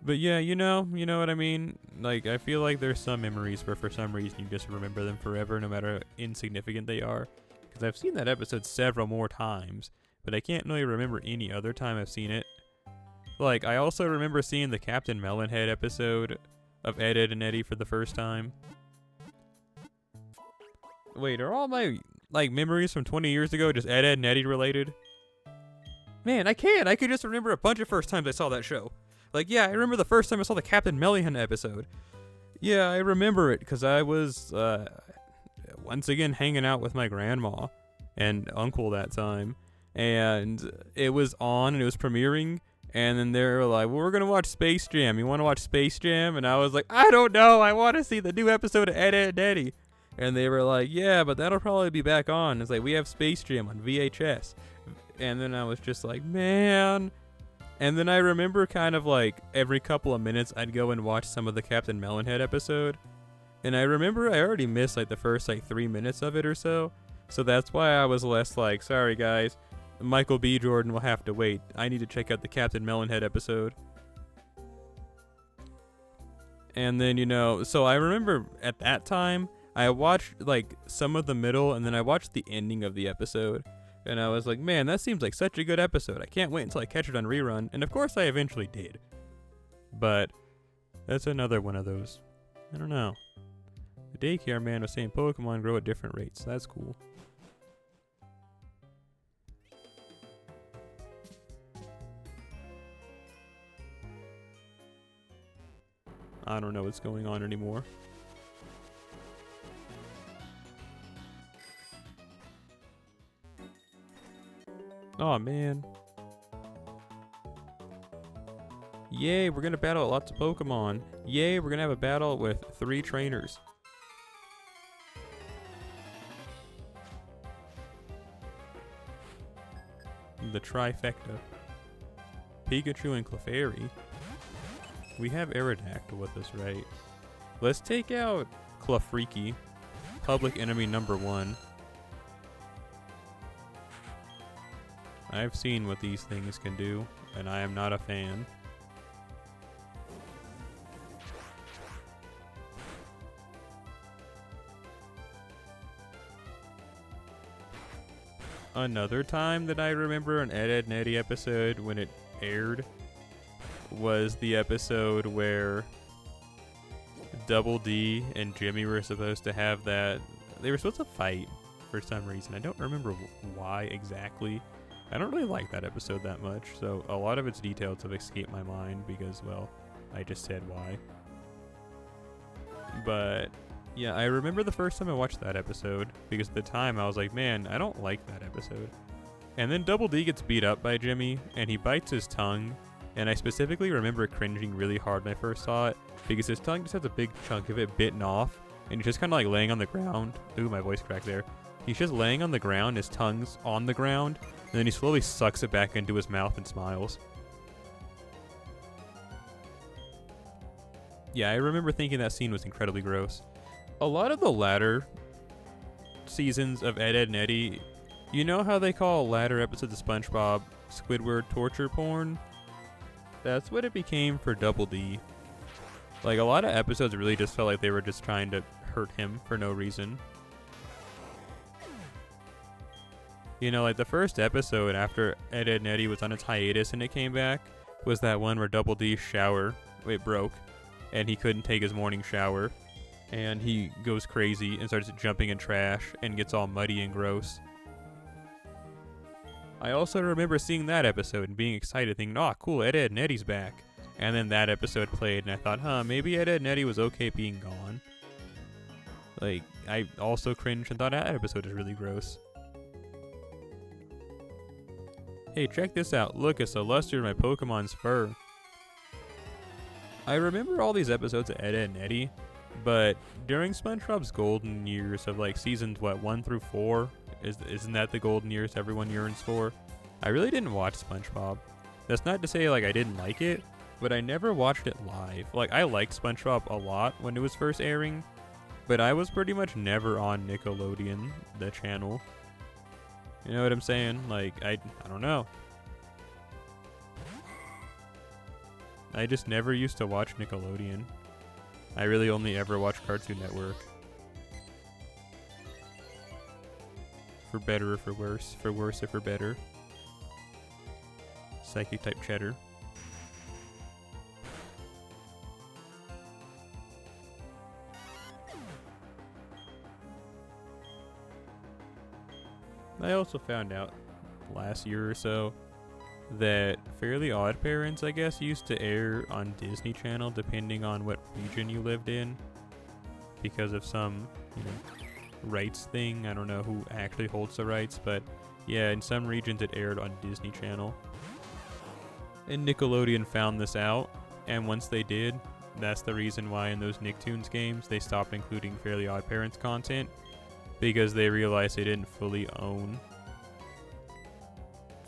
But yeah, you know what I mean? Like, I feel like there's some memories where for some reason you just remember them forever, no matter how insignificant they are. Because I've seen that episode several more times, but I can't really remember any other time I've seen it. Like, I also remember seeing the Captain Melonhead episode of Ed, Ed, and Eddie for the first time. Wait, are all my, like, memories from 20 years ago just Ed, Ed, and Eddie related? Man, I can't. I could just remember a bunch of first times I saw that show. Like, yeah, I remember the first time I saw the Captain Mellihan episode. Yeah, I remember it because I was, once again, hanging out with my grandma and uncle that time. And it was on and it was premiering. And then they were like, well, we're going to watch Space Jam. You want to watch Space Jam? And I was like, I don't know. I want to see the new episode of Ed, Edd n Eddy. And they were like, yeah, but that'll probably be back on. It's like, we have Space Jam on VHS. And then I was just like, man. And then I remember kind of like every couple of minutes I'd go and watch some of the Captain Melonhead episode. And I remember I already missed like the first like 3 minutes of it or so. So that's why I was less like, sorry guys, Michael B. Jordan will have to wait. I need to check out the Captain Melonhead episode. And then, so I remember at that time, I watched like some of the middle and then I watched the ending of the episode. And I was like, man, that seems like such a good episode. I can't wait until I catch it on rerun. And of course I eventually did. But that's another one of those. I don't know. The daycare man was saying Pokemon grow at different rates. That's cool. I don't know what's going on anymore. Oh man. Yay, we're gonna battle lots of Pokemon. Yay, we're gonna have a battle with 3 trainers. The trifecta. Pikachu and Clefairy. We have Aerodactyl with us, right? Let's take out Clefreaky, public enemy number 1. I've seen what these things can do, and I am not a fan. Another time that I remember an Ed, Edd n Eddy episode when it aired was the episode where Double D and Jimmy were supposed to have that. They were supposed to fight for some reason. I don't remember why exactly. I don't really like that episode that much, so a lot of its details have escaped my mind because, well, I just said why. But yeah, I remember the first time I watched that episode because at the time I was like, man, I don't like that episode. And then Double D gets beat up by Jimmy and he bites his tongue. And I specifically remember cringing really hard when I first saw it because his tongue just has a big chunk of it bitten off and he's just kind of like laying on the ground. Ooh, my voice cracked there. He's just laying on the ground, his tongue's on the ground, and then he slowly sucks it back into his mouth and smiles. Yeah, I remember thinking that scene was incredibly gross. A lot of the latter seasons of Ed, Edd n Eddy, you know how they call latter episodes of SpongeBob Squidward torture porn? That's what it became for Double D. Like, a lot of episodes really just felt like they were just trying to hurt him for no reason. Like the first episode after Ed, Edd n Eddy was on its hiatus and it came back was that one where Double D's shower, it broke, and he couldn't take his morning shower, and he goes crazy and starts jumping in trash and gets all muddy and gross. I also remember seeing that episode and being excited, thinking, oh, cool, Ed, Edd n Eddy's back. And then that episode played, and I thought, maybe Ed, Edd n Eddy was okay being gone. Like, I also cringed and thought that episode is really gross. Hey, check this out. Look, it's a luster in my Pokemon's fur. I remember all these episodes of Ed, Edd n Eddy, but during SpongeBob's golden years of like seasons, 1 through 4, isn't that the golden years everyone yearns for? I really didn't watch SpongeBob. That's not to say like I didn't like it, but I never watched it live. Like, I liked SpongeBob a lot when it was first airing, but I was pretty much never on Nickelodeon, the channel. You know what I'm saying? Like, I don't know. I just never used to watch Nickelodeon. I really only ever watched Cartoon Network. For better or for worse. For worse or for better. Psychic type cheddar. I also found out last year or so that Fairly Odd Parents, I guess, used to air on Disney Channel depending on what region you lived in because of some, rights thing. I don't know who actually holds the rights, but yeah, in some regions it aired on Disney Channel. And Nickelodeon found this out, and once they did, that's the reason why in those Nicktoons games they stopped including Fairly Odd Parents content, because they realized they didn't fully own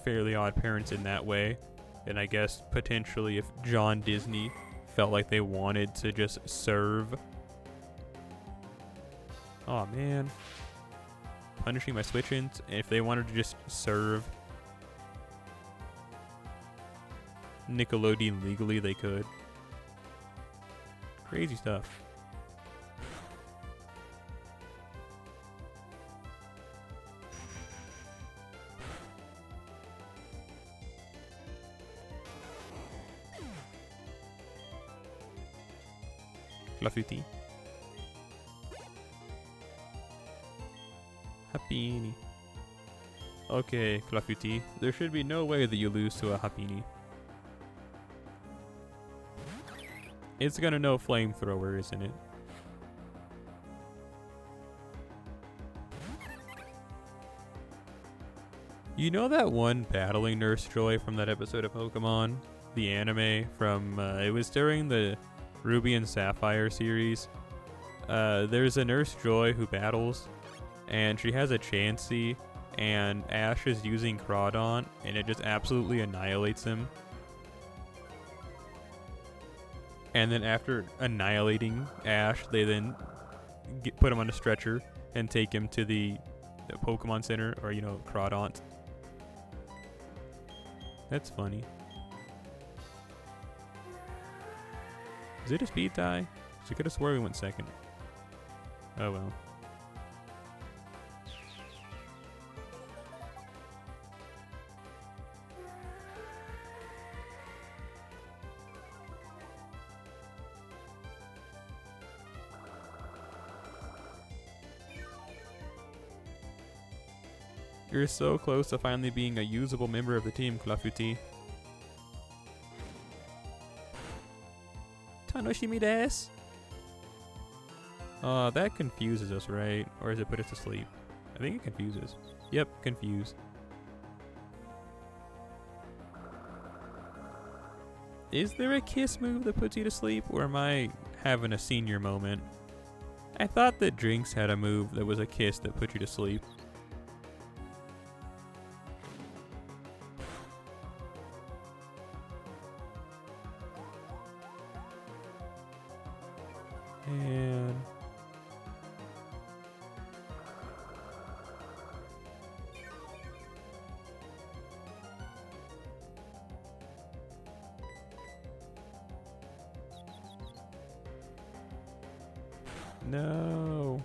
Fairly Odd Parents in that way. And I guess potentially if John Disney felt like they wanted to just serve... Oh man. Punishing my switch-ins. If they wanted to just serve Nickelodeon legally, they could. Crazy stuff. Clafouti. Happini. Okay, Clafouti. There should be no way that you lose to a Happini. It's gonna know Flamethrower, isn't it? You know that one battling Nurse Joy from that episode of Pokemon? The anime from, it was during the Ruby and Sapphire series. There's a Nurse Joy who battles, and she has a Chansey, and Ash is using Crawdaunt, and it just absolutely annihilates him. And then after annihilating Ash, they then put him on a stretcher and take him to the Pokemon Center, or, Crawdaunt. That's funny. Is it a speed tie? So I could have swore we went second. Oh well. You're so close to finally being a usable member of the team, Clafouti. Tanoshimi desu. That confuses us, right? Or does it put us to sleep? I think it confuses. Yep, confuse. Is there a kiss move that puts you to sleep, or am I having a senior moment? I thought that Jinx had a move that was a kiss that put you to sleep. And no.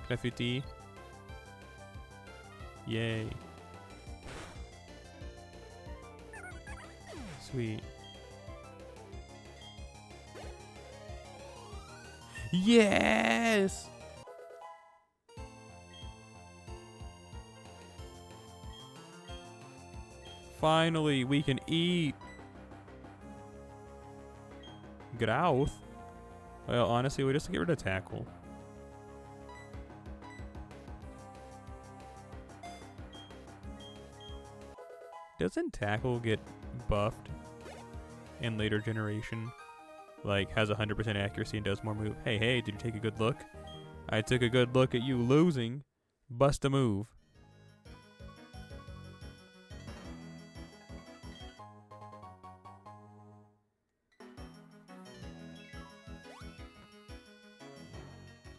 Graffiti. Yay. Sweet. Yes! Finally, we can eat. Growth? Well, honestly, we just get rid of tackle. Doesn't tackle get buffed in later generation? Like, has 100% accuracy and does more move. Hey, did you take a good look? I took a good look at you losing. Bust a move.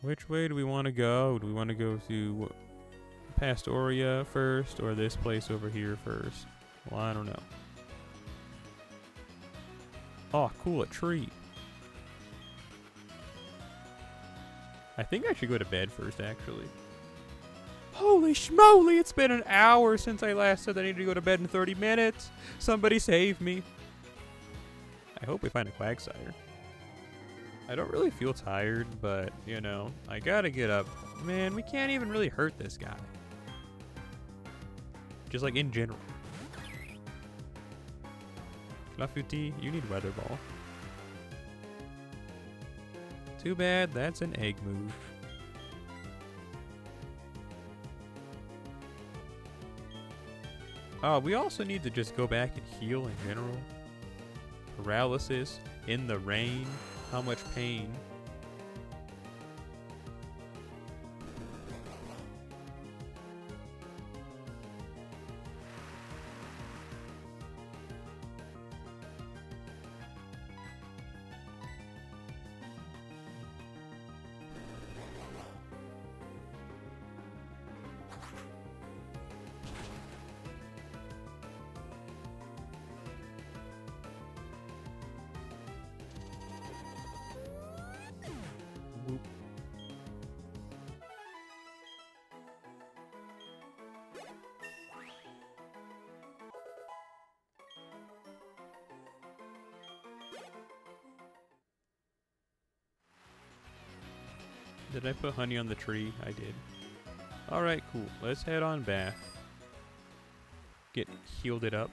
Which way do we want to go? Do we want to go to Pastoria first, or this place over here first? Well, I don't know. Oh, cool, a tree. I think I should go to bed first, actually. Holy schmoly, it's been an hour since I last said I need to go to bed in 30 minutes. Somebody save me. I hope we find a Quagsire. I don't really feel tired, but, you know, I gotta get up. Man, we can't even really hurt this guy. Just like in general. Clafouti, you need Weather Ball. Too bad that's an egg move. We also need to just go back and heal in general. Paralysis, in the rain, how much pain. Whoop. Did I put honey on the tree? I did. Alright, cool. Let's head on back. Get healed it up.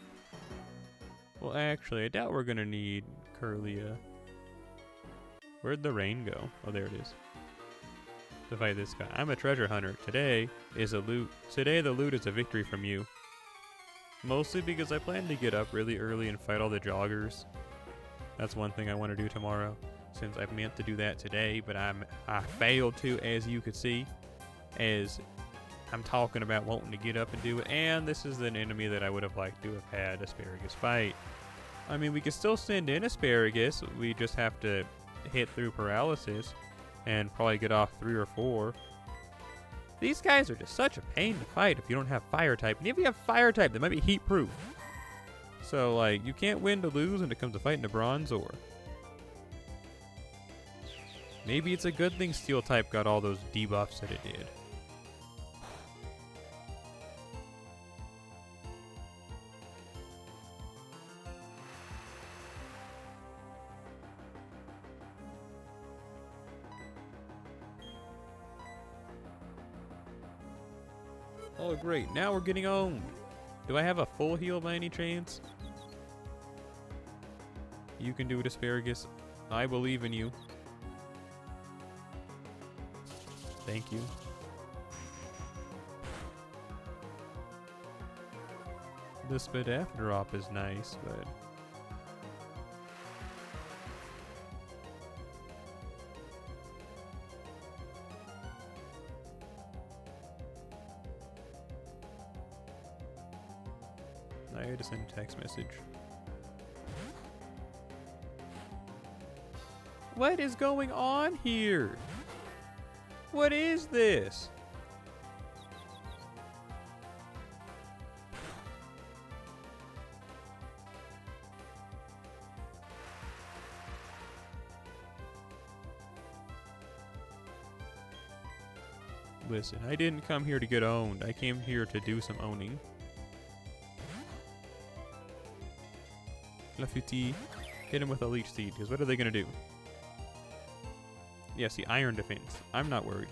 Well, actually, I doubt we're gonna need Curlia. Where'd the rain go? Oh, there it is. To fight this guy. I'm a treasure hunter. Today is a loot. Today the loot is a victory from you. Mostly because I plan to get up really early and fight all the joggers. That's one thing I want to do tomorrow. Since I meant to do that today, but I failed to, as you could see. As I'm talking about wanting to get up and do it. And this is an enemy that I would have liked to have had Asparagus fight. I mean, we could still send in Asparagus. We just have to hit through paralysis and probably get off 3 or 4. These guys are just such a pain to fight if you don't have fire type. And if you have fire type, they might be heat proof. So like, you can't win to lose when it comes to fighting a Bronzor. Maybe it's a good thing steel type got all those debuffs that it did. Oh great, now we're getting owned. Do I have a full heal by any chance? You can do it, Asparagus. I believe in you. Thank you. The Spadaf drop is nice, but... I had to send a text message. What is going on here? What is this? Listen, I didn't come here to get owned. I came here to do some owning. Clafouti, hit him with a leech seed, because what are they going to do? Yeah, see, iron defense. I'm not worried.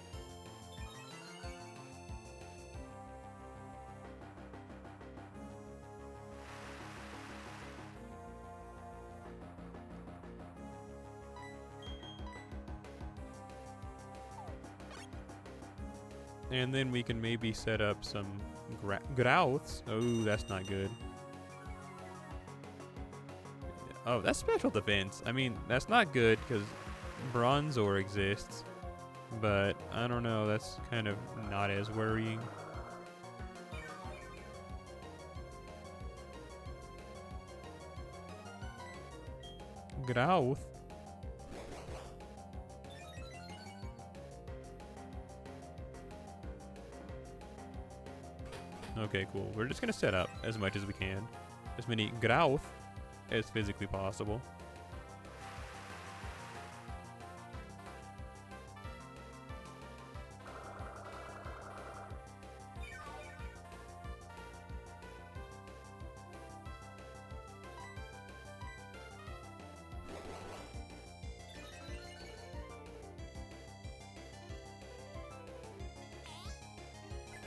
And then we can maybe set up some Growths. Oh, that's not good. Oh, that's special defense. I mean, that's not good because Bronzor exists. But I don't know, that's kind of not as worrying. Growth. Okay, cool. We're just gonna set up as much as we can. As many Growth as physically possible.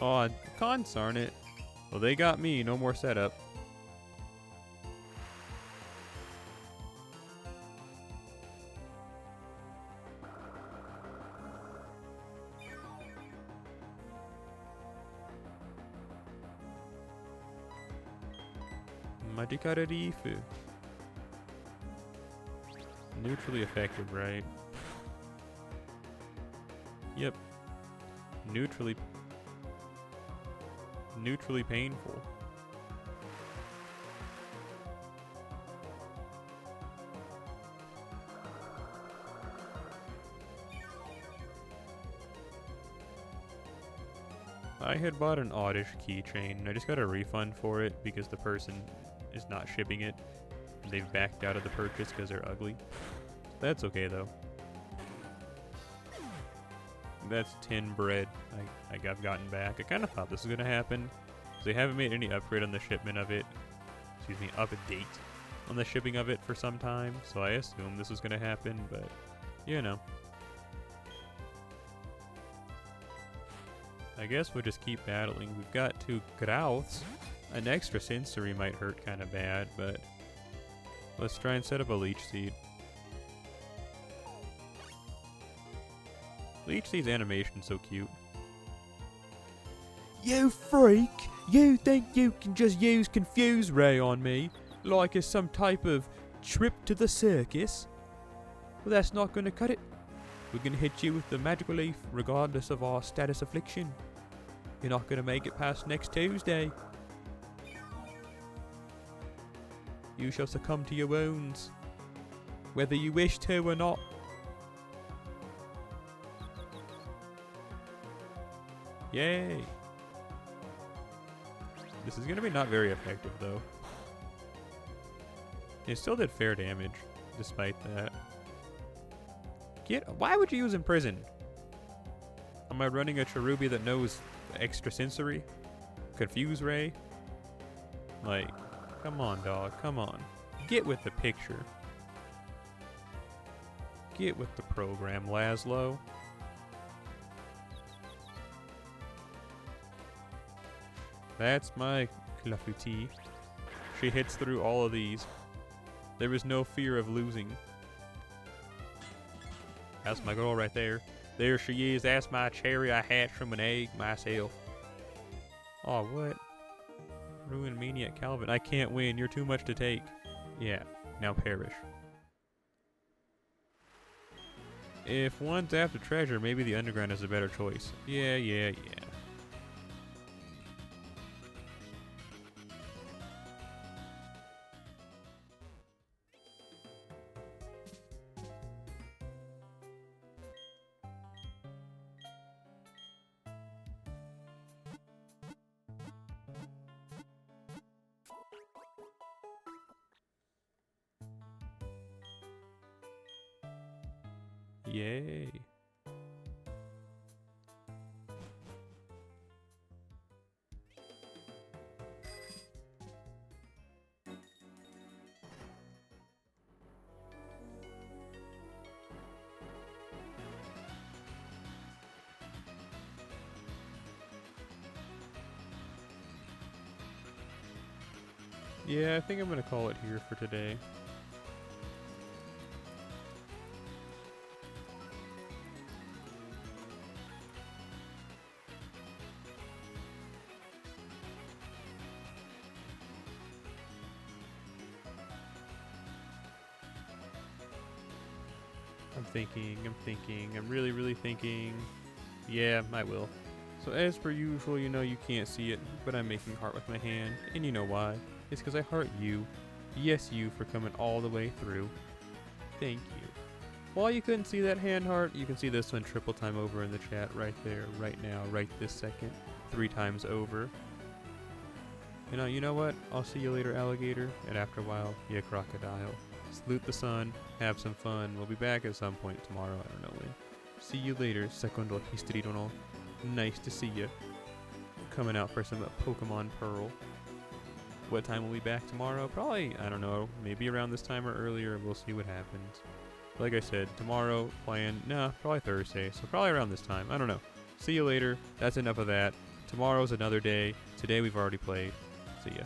Oh, consarn it. Well, they got me. No more setup. Magikararifu. Neutrally effective, right? Yep. Neutrally painful. I had bought an oddish keychain and I just got a refund for it because the person is not shipping it. They've backed out of the purchase because they're ugly. That's okay though. That's 10 bread I've gotten back. I kind of thought this was going to happen. They haven't made any upgrade on the shipment of it. Excuse me, update on the shipping of it for some time. So I assumed this was going to happen, but you know. I guess we'll just keep battling. We've got 2 Growths. An extra sensory might hurt kind of bad, but let's try and set up a Leech Seed. Leech Seed's animation's so cute. You freak! You think you can just use Confuse Ray on me like it's some type of trip to the circus? Well, that's not gonna cut it. We're gonna hit you with the magical leaf regardless of our status affliction. You're not gonna make it past next Tuesday. You shall succumb to your wounds, whether you wish to or not. Yay! This is gonna be not very effective though. It still did fair damage, despite that. Why would you use Imprison? Am I running a Cherubi that knows extrasensory? Confuse Ray? Like, come on, dog, come on. Get with the picture. Get with the program, Laszlo. That's my Clafouti. She hits through all of these. There is no fear of losing. That's my girl right there. There she is. That's my cherry I hatched from an egg myself. Oh, what? Ruined Maniac Calvin. I can't win. You're too much to take. Yeah, now perish. If one's after treasure, maybe the underground is a better choice. Yeah. Yay. Yeah, I think I'm gonna call it here for today. I'm really thinking. Yeah, I will. So as per usual, you know you can't see it, but I'm making heart with my hand, and you know why. It's because I heart you. Yes, you, for coming all the way through. Thank you. While you couldn't see that hand heart, you can see this one triple time over in the chat right there, right now, right this second. 3 times over. You know what? I'll see you later, alligator, and after a while, you crocodile. Salute the sun, have some fun. We'll be back at some point tomorrow, I don't know when. See you later, Secondo Histridono. Nice to see you. Coming out for some Pokemon Pearl. What time will we be back tomorrow? Probably, I don't know, maybe around this time or earlier. We'll see what happens. Like I said, tomorrow, probably Thursday, so probably around this time. I don't know. See you later. That's enough of that. Tomorrow's another day. Today we've already played. See ya.